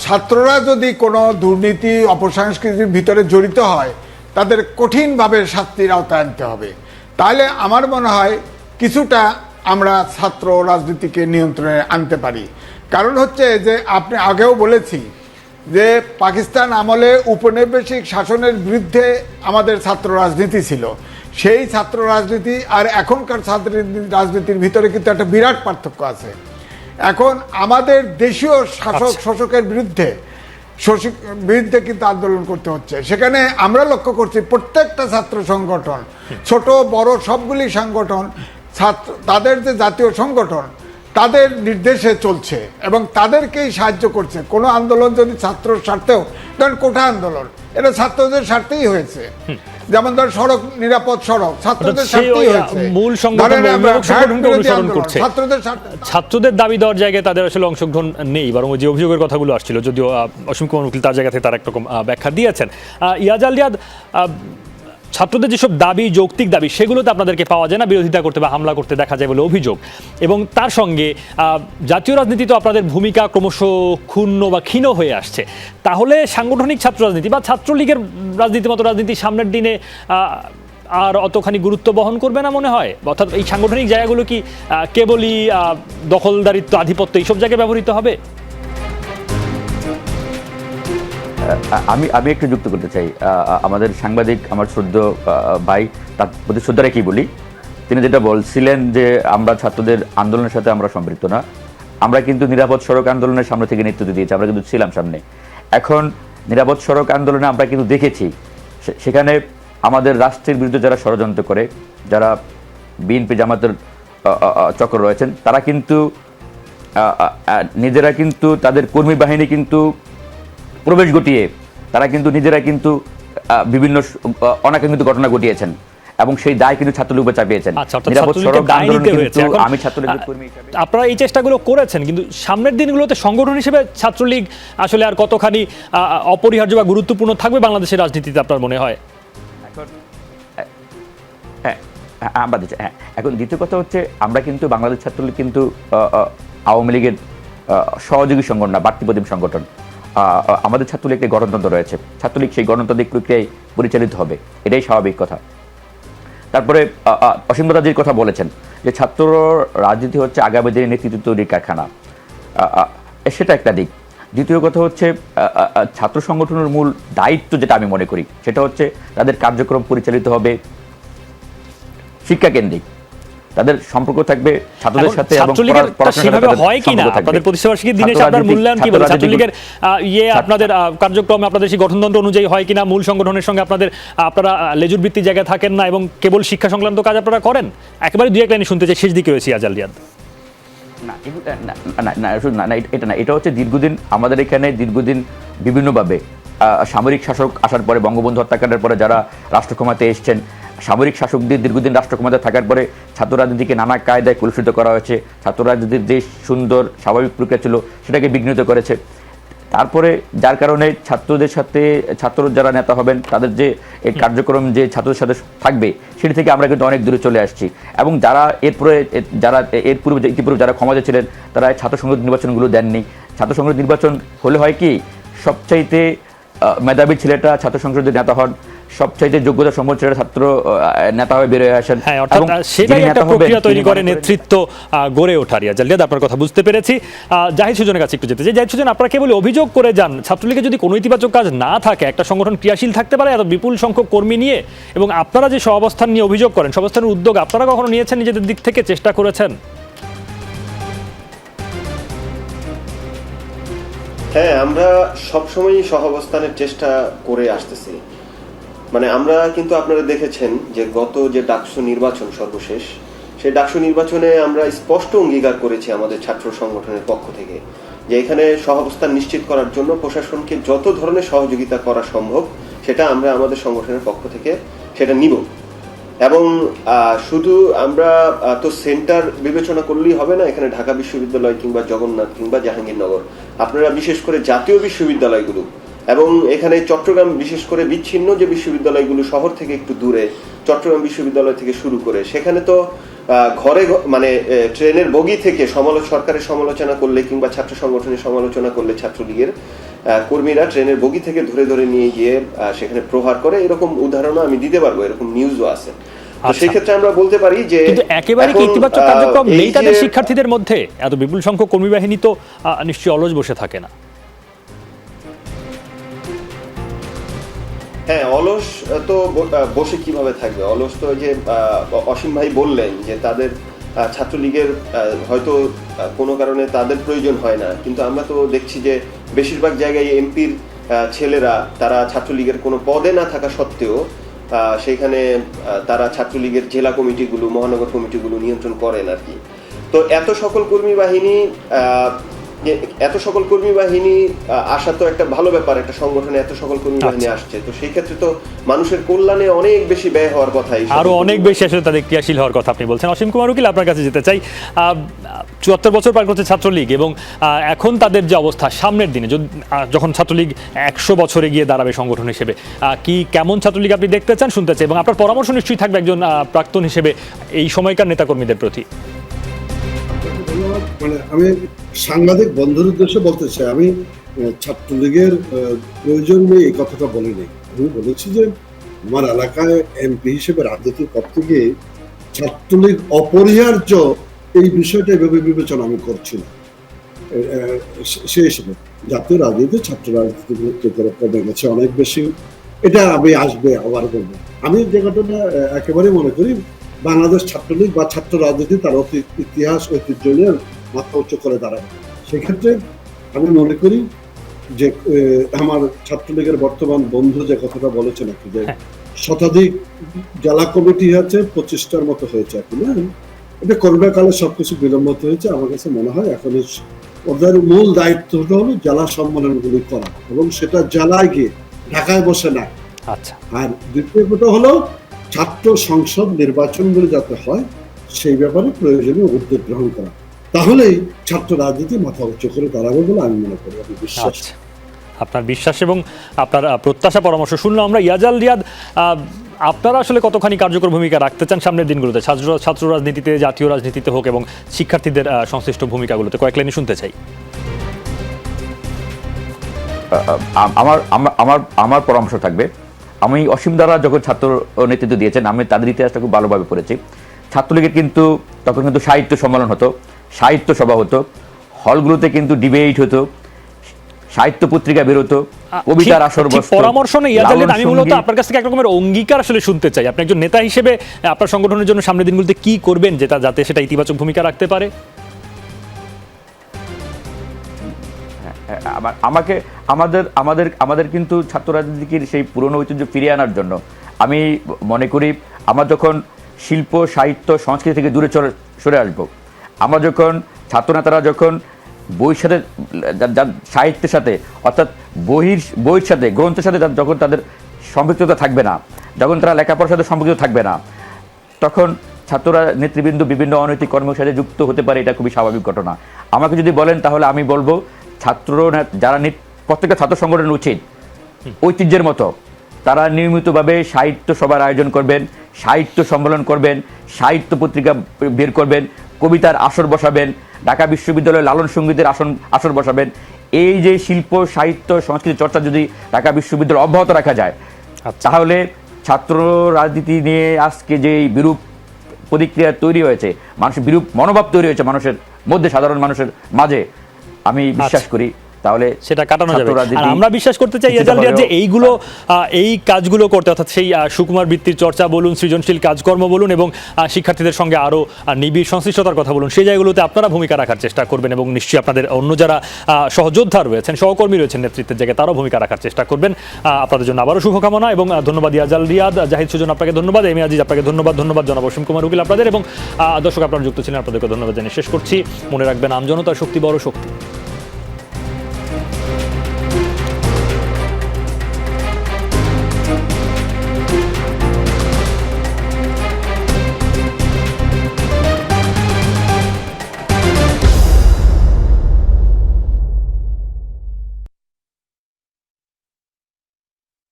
Speaker 5: ছাত্ররা যদি কোনো দুর্নীতি অপসংস্কৃতির ভিতরে জড়িত হয়, তাদের কঠিনভাবে শাস্তির আওতায় আনতে হবে। তাহলে আমার মনে হয় কিছুটা আমরা ছাত্র রাজনীতিকে নিয়ন্ত্রণে আনতে পারি। কারণ হচ্ছে যে আপনি আগেও বলেছি যে পাকিস্তান আমলে উপনিবেশিক শাসনের বিরুদ্ধে আমাদের ছাত্র রাজনীতি ছিল। সেই ছাত্র রাজনীতি আর এখনকার ছাত্র রাজনীতির ভিতরে কিন্তু একটা বিরাট পার্থক্য আছে। এখন আমাদের দেশীয় শোষকের বিরুদ্ধে কিন্তু আন্দোলন করতে হচ্ছে। সেখানে আমরা লক্ষ্য করছি প্রত্যেকটা ছাত্র সংগঠন, ছোট বড় সবগুলি সংগঠন, তাদের যে জাতীয় সংগঠন, তাদের নির্দেশে চলছে এবং তাদেরকেই সাহায্য করছে। কোনো আন্দোলন যদি ছাত্র স্বার্থেও, ধরেন কোঠা আন্দোলন, এটা ছাত্রদের স্বার্থেই হয়েছে। যেমন ধর সড়ক, নিরাপদ সড়ক ছাত্রদের স্বার্থেই হয়েছে।
Speaker 1: মূল সংগঠন সংগঠনকে অনুসরণ করছে।
Speaker 5: ছাত্রদের স্বার্থে,
Speaker 1: ছাত্রদের দাবি দেওয়ার জায়গায় তাদের আসলে অংশগ্রহণ নেই, বরং যে অভিযোগের কথাগুলো আসছিল, যদিও অসীম কুমার উকিল তার জায়গা থেকে তার একরকম ব্যাখ্যা দিয়েছেন। ইয়াজ আল রিয়াদ, ছাত্রদের যেসব দাবি, যৌক্তিক দাবি, সেগুলোতে আপনাদেরকে পাওয়া যায় না, বিরোধিতা করতে বা হামলা করতে দেখা যায় বলে অভিযোগ। এবং তার সঙ্গে জাতীয় রাজনীতি তো আপনাদের ভূমিকা ক্রমশ ক্ষুণ্ণ বা ক্ষীণ হয়ে আসছে। তাহলে সাংগঠনিক ছাত্র রাজনীতি বা ছাত্রলীগের রাজনীতি মতো রাজনীতি সামনের দিনে আর অতখানি গুরুত্ব বহন করবে না মনে হয়? অর্থাৎ এই সাংগঠনিক জায়গাগুলো কি কেবলই দখলদারিত্ব, আধিপত্য এইসব জায়গায় ব্যবহৃত হবে?
Speaker 2: আমি একটু যুক্ত করতে চাই। আমাদের সাংবাদিক, আমার শ্রদ্ধেয় ভাই, তার প্রতি শ্রদ্ধা রেখেই বলি, তিনি যেটা বলছিলেন যে আমরা ছাত্রদের আন্দোলনের সাথে আমরা সম্পৃক্ত না। আমরা কিন্তু নিরাপদ সড়ক আন্দোলনের সামনে থেকে নেতৃত্ব দিয়েছি, আমরা কিন্তু ছিলাম সামনে। এখন নিরাপদ সড়ক আন্দোলনে আমরা কিন্তু দেখেছি সেখানে আমাদের রাষ্ট্রের বিরুদ্ধে যারা ষড়যন্ত্র করে, যারা বিএনপি জামাতের চক্র রয়েছেন, তারা কিন্তু নিজেরা কিন্তু তাদের কর্মী বাহিনী কিন্তু প্রবেশ ঘটিয়ে তারা কিন্তু নিজেরা কিন্তু বিভিন্ন অনাকাঙ্ক্ষিত ঘটনা ঘটিয়েছেন এবং সেই দায় কিন্তু ছাত্রলীগের উপর চাপিয়েছেন। আমি ছাত্রলীগের কর্মী হিসেবে,
Speaker 1: আপনারা এই চেষ্টাগুলো করেছেন, কিন্তু সামনের দিনগুলোতে সংগঠন হিসেবে ছাত্রলীগ আসলে আর কতখানি অপরিহার্য বা গুরুত্বপূর্ণ থাকবে বাংলাদেশের রাজনীতিতে আপনার মনে হয়?
Speaker 2: এখন দ্বিতীয় কথা হচ্ছে, আমরা কিন্তু বাংলাদেশ ছাত্রলীগ কিন্তু আওয়ামী লীগের সহযোগী সংগঠন না, বাড়তি প্রতিম সংগঠন। আমাদের ছাত্রলীগ একটি গণতন্ত্র রয়েছে, ছাত্রলীগ সেই গণতান্ত্রিক প্রক্রিয়ায় পরিচালিত হবে, এটাই স্বাভাবিক কথা। তারপরে অসীম দাদাজির কথা বলেছেন যে ছাত্র রাজনীতি হচ্ছে আগামী দিনে নেতৃত্ব তৈরির কারখানা, সেটা একটা দিক। দ্বিতীয় কথা হচ্ছে ছাত্র সংগঠনের মূল দায়িত্ব যেটা আমি মনে করি সেটা হচ্ছে তাদের কার্যক্রম পরিচালিত হবে শিক্ষাকেন্দ্রিক, তাদের সম্পর্ক থাকবে ছাত্রদের সাথে এবং
Speaker 1: সেভাবে হয় কিনা আপনাদের প্রতিষ্ঠাবার্ষিকীর দিনে আপনার মূল্যায়ন কি বলে? ছাত্রলীগের আপনাদের কার্যক্রমে আপনাদের সেই গঠনতন্ত্র অনুযায়ী হয় কিনা? মূল সংগঠনের সঙ্গে আপনারা লেজুর ভিত্তিক জায়গায় থাকেন না এবং কেবল শিক্ষা সংক্রান্ত কাজ আপনারা করেন? একেবারে দুই এক লাইনে শুনতে চাই, শেষ দিকে রয়েছে ইয়াজ আল রিয়াদ।
Speaker 2: এটা হচ্ছে দীর্ঘদিন আমাদের এখানে বিভিন্নভাবে সামরিক শাসক আসার পরে, বঙ্গবন্ধু হত্যাকাণ্ডের পরে যারা রাষ্ট্র ক্ষমতায় এসছেন, সামরিক শাসকদের দীর্ঘদিন রাষ্ট্র ক্ষমতায় থাকার পরে ছাত্র রাজনীতিকে নানা কায়দায় কলুষিত করা হয়েছে। ছাত্র রাজনীতির যে সুন্দর স্বাভাবিক প্রক্রিয়া ছিল সেটাকে বিঘ্নিত করেছে। তারপরে যার কারণে ছাত্রদের সাথে, ছাত্র যারা নেতা হবেন তাদের যে এই কার্যক্রম যে ছাত্রদের সাথে থাকবে সেটি থেকে আমরা কিন্তু অনেক দূরে চলে আসছি। এবং যারা ইতিপূর্বে যারা ক্ষমতায় ছিলেন তারা ছাত্র সংসদ নির্বাচনগুলো দেননি। ছাত্র সংসদ নির্বাচন হলে হয় কি, সবচাইতে মেধাবী ছেলেটা ছাত্র সংসদের নেতা হন, সবচাইতে যোগ্যতা সম্পন্ন ছেলেটা ছাত্র নেতা হয়ে বের হয়ে আসেন।
Speaker 1: হ্যাঁ, অর্থাৎ সেটাই একটা প্রক্রিয়া তৈরি করে নেতৃত্ব গড়ে ওঠার। ইয়াজ আল রিয়াদ, আপনার কথা বুঝতে পেরেছি। জাহিদ সুজনের কাছে একটু যেতে চাই। জাহিদ সুজন, আপনারা কেবল অভিযোগ করে যান, ছাত্রলীগের যদি কোনো ইতিবাচক কাজ না থাকে, একটা সংগঠন ক্রিয়াশীল থাকতে পারে এত বিপুল সংখ্যক কর্মী নিয়ে? এবং আপনারা যে সহাবস্থান নিয়ে অভিযোগ করেন, সহাবস্থানের উদ্যোগ আপনারা কখনো নিয়েছেন, নিজেদের দিক থেকে চেষ্টা করেছেন?
Speaker 3: হ্যাঁ, আমরা সবসময়ই সহাবস্থানের চেষ্টা করে আসতেছি। মানে আমরা কিন্তু আপনারা দেখেছেন যে গত যে ডাকসু নির্বাচন সর্বশেষ, সেই ডাকসু নির্বাচনে আমরা স্পষ্ট অঙ্গীকার করেছি আমাদের ছাত্র সংগঠনের পক্ষ থেকে যে এখানে সহাবস্থান নিশ্চিত করার জন্য প্রশাসনকে যত ধরনের সহযোগিতা করা সম্ভব সেটা আমরা আমাদের সংগঠনের পক্ষ থেকে সেটা নিব। এবং শুধু আমরা তো সেন্টার বিবেচনা করলেই হবে না, এখানে ঢাকা বিশ্ববিদ্যালয় কিংবা জগন্নাথ কিংবা জাহাঙ্গীরনগর, আপনারা বিশেষ করে জাতীয় বিশ্ববিদ্যালয়গুলো এবং এখানে চট্টগ্রাম, বিশেষ করে বিচ্ছিন্ন যে বিশ্ববিদ্যালয়গুলো শহর থেকে একটু দূরে, চট্টগ্রাম বিশ্ববিদ্যালয় থেকে শুরু করে, সেখানে তো ঘরে মানে ট্রেনের বগি থেকে সরকারের সমালোচনা করলে কিংবা ছাত্র সংগঠনের সমালোচনা করলে ছাত্রলীগের কর্মীরা ট্রেনের বগি থেকে ধরে ধরে নিয়ে গিয়ে সেখানে প্রহার করে, এরকম উদাহরণও আমি দিতে পারবো, এরকম নিউজও আছে। সেই ক্ষেত্রে আমরা বলতে পারি যে
Speaker 1: একেবারে কি ইতিবাচক কার্যক্রম নেই তাদের শিক্ষার্থীদের মধ্যে? এত বিপুল সংখ্যক কর্মী বাহিনী তো নিশ্চয়ই অলস বসে থাকে না।
Speaker 3: হ্যাঁ, অলস তো বসে কিভাবে থাকবে? অলস তো যে অসীম ভাই বললেন যে তাদের ছাত্রলীগের হয়তো কোনো কারণে তাদের প্রয়োজন হয় না, কিন্তু আমরা তো দেখছি যে বেশিরভাগ জায়গায় এমপির ছেলেরা তারা ছাত্রলীগের কোনো পদে না থাকা সত্ত্বেও সেইখানে তারা ছাত্রলীগের জেলা কমিটিগুলো, মহানগর কমিটিগুলো নিয়ন্ত্রণ করেন আর কি। তো তো এত সকল কর্মী বাহিনী আসা তো একটা ভালো ব্যাপার, একটা সংগঠনে এত সকল কর্মী বাহিনী আসছে, তো সেই ক্ষেত্রে তো মানুষের কল্যাণে অনেক বেশি ব্যয় হওয়ার কথা,
Speaker 1: আরো অনেক বেশি আসলে তাদের ক্রিয়াশীল হওয়ার কথা আপনি বলছেন। অসীম কুমার উকিল, আপনার কাছে যেতে চাই। ৭৪ বছর পার করছে ছাত্রলীগ, এবং এখন তাদের যে অবস্থা সামনের দিনে যখন ছাত্রলীগ ১০০ বছরে গিয়ে দাঁড়াবে সংগঠন হিসেবে, কেমন ছাত্রলীগ আপনি দেখতে চান, শুনতে চাই, এবং আপনার পরামর্শ নিশ্চয়ই থাকবে একজন প্রাক্তন হিসেবে এই সময়কার নেতাকর্মীদের প্রতি।
Speaker 4: মানে আমি সাংবাদিক বন্ধুর উদ্দেশ্যে বলতে চাই, আমি ছাত্রলীগের প্রয়োজন নেই এই কথাটা বলিনি। আমি বলেছি যে আমার এলাকায় এমপি হিসেবে রাজনীতি করতে গিয়ে ছাত্রলীগ অপরিহার্য এই বিষয়টা এভাবে বিবেচনা আমি করছি না। সে হিসেবে জাতীয় রাজনীতি ছাত্র রাজনীতি গুরুত্ব কমে গেছে অনেক বেশি, এটা আমি আসবে আবার বলবো। আমি যে ঘটনা একেবারে মনে করি বাংলাদেশ ছাত্রলীগ বা ছাত্র রাজনীতি তার ইতিহাস ঐতিহ্য নিয়ে মাথা উচ্চ করে দাঁড়াবে। সেক্ষেত্রে আমি মনে করি যে আমার ছাত্রলীগের বর্তমান বন্ধু যে কথাটা বলেছেন আর কি, যে শতাধিক জেলা কমিটি আছে, 25টার মতো হয়েছে এখন। এটা করোনা কালে সবকিছু বিলম্বিত হয়েছে। আমার কাছে মনে হয় এখন ওদের মূল দায়িত্বটা হলো জেলা সম্মেলনগুলি করা, এবং সেটা জেলায় গিয়ে ঢাকায় বসে না।
Speaker 1: আচ্ছা,
Speaker 4: আর দ্বিতীয় কথা হলো ছাত্র সংসদ নির্বাচনগুলি যাতে হয় সেই ব্যাপারে প্রয়োজনীয় উদ্যোগ গ্রহণ করা, তাহলেই ছাত্র রাজনীতি মাথা উঁচু করে দাঁড়াবে বলে আমি মনে করি, আমি বিশ্বাস।
Speaker 1: আপনার বিশ্বাস এবং আপনার প্রত্যাশা পরামর্শ শুনলাম আমরা। ইয়াজাল রিয়াদ, আপনারা আসলে কতখানি কার্যকর ভূমিকা রাখতে চান সামনের দিনগুলোতে, ছাত্র রাজনীতিতে, জাতীয় রাজনীতিতে হোক, এবং শিক্ষার্থীদের সংশ্লিষ্ট ভূমিকাগুলোতে কয়েক লাইনে শুনতে চাই।
Speaker 2: আমার পরামর্শ থাকবে, আমি অসীম দ্বারা যখন ছাত্র নেতৃত্ব দিয়েছেন, আমি তাদের ইতিহাসটা খুব ভালোভাবে পড়েছি। ছাত্রলীগের কিন্তু তখন কিন্তু সাহিত্য সম্মেলন হতো, সাহিত্য সভা হতো, হলগুলোতে কিন্তু ডিবেট হতো, সাহিত্য পত্রিকা বেরোতো, কবিতার আসর বসতো।
Speaker 1: পরামর্শ নেই ইয়াজাল রিয়াদ, আমি মূলত আপনার কাছ থেকে এক রকমের অঙ্গীকার আসলে শুনতে চাই। আপনি একজন নেতা হিসেবে আপনার সংগঠনের জন্য সামনের দিনগুলোতে কি করবেন যাতে সেটা ইতিবাচক ভূমিকা রাখতে পারে?
Speaker 2: আমাদের কিন্তু ছাত্র রাজনীতির সেই পুরনো ঐতিহ্য ফিরিয়ে আনার জন্য আমি মনে করি, আমরা যখন শিল্প, সাহিত্য, সংস্কৃতি থেকে দূরে সরে আসবো, আমরা যখন ছাত্রনেতারা যখন বইয়ের সাথে, সাহিত্যের সাথে, অর্থাৎ বইয়ের সাথে, গ্রন্থের সাথে যখন তাদের সম্পৃক্ততা থাকবে না, যখন তারা লেখাপড়ার সাথে সম্পৃক্ত থাকবে না, তখন ছাত্ররা নেতৃবৃন্দ বিভিন্ন অনৈতিক কর্মের সাথে যুক্ত হতে পারে। এটা খুবই স্বাভাবিক ঘটনা। আমাকে যদি বলেন তাহলে আমি বলবো যারা প্রত্যেকটা ছাত্র সংগঠনের উচিত ঐতিহ্যের মতো তারা নিয়মিতভাবে সাহিত্য সভার আয়োজন করবেন, সাহিত্য সম্মেলন করবেন, সাহিত্য পত্রিকা বের করবেন, কবিতার আসর বসাবেন, ঢাকা বিশ্ববিদ্যালয়ে লালন সঙ্গীতের আসর বসাবেন। এই যে শিল্প, সাহিত্য, সংস্কৃতি চর্চা যদি ঢাকা বিশ্ববিদ্যালয় অব্যাহত রাখা যায়, তাহলে ছাত্র রাজনীতি নিয়ে আজকে যে বিরূপ প্রতিক্রিয়া তৈরি হয়েছে, মানুষের বিরূপ মনোভাব তৈরি হয়েছে মানুষের মধ্যে, সাধারণ মানুষের মাঝে, আমি বিশ্বাস করি তাহলে
Speaker 1: সেটা কাটানো যাবে। আর আমরা বিশ্বাস করতে চাই ইয়াজাল রিয়াদ যে এই কাজগুলো করতে, অর্থাৎ সেই সুকুমার বৃত্তির চর্চা বলুন, সৃজনশীল কাজকর্ম বলুন, এবং শিক্ষার্থীদের সঙ্গে আরো নিবিড় সংশ্লিষ্টতার কথা বলুন, সেই জায়গাগুলোতে আপনারা ভূমিকা রাখার চেষ্টা করবেন, এবং নিশ্চয়ই আপনাদের অন্য যারা সহযোদ্ধা রয়েছেন, সহকর্মী রয়েছেন নেতৃত্বের জায়গায়, তারাও ভূমিকা রাখার চেষ্টা করবেন। আপনাদের জন্য আবারও শুভকামনা এবং ধন্যবাদ ইয়াজাল রিয়াদ, জাহিদ সুজন আপনাকে ধন্যবাদ, এমি আজিজ আপনাকে ধন্যবাদ জনাব অসীম কুমার উকিল আপনাদের, এবং দর্শক আপনারা যুক্ত ছিলেন, আপনাদেরকে ধন্যবাদ জানিয়ে শেষ করছি। মনে রাখবেন, আমজনতার শক্তি বড় শক্তি।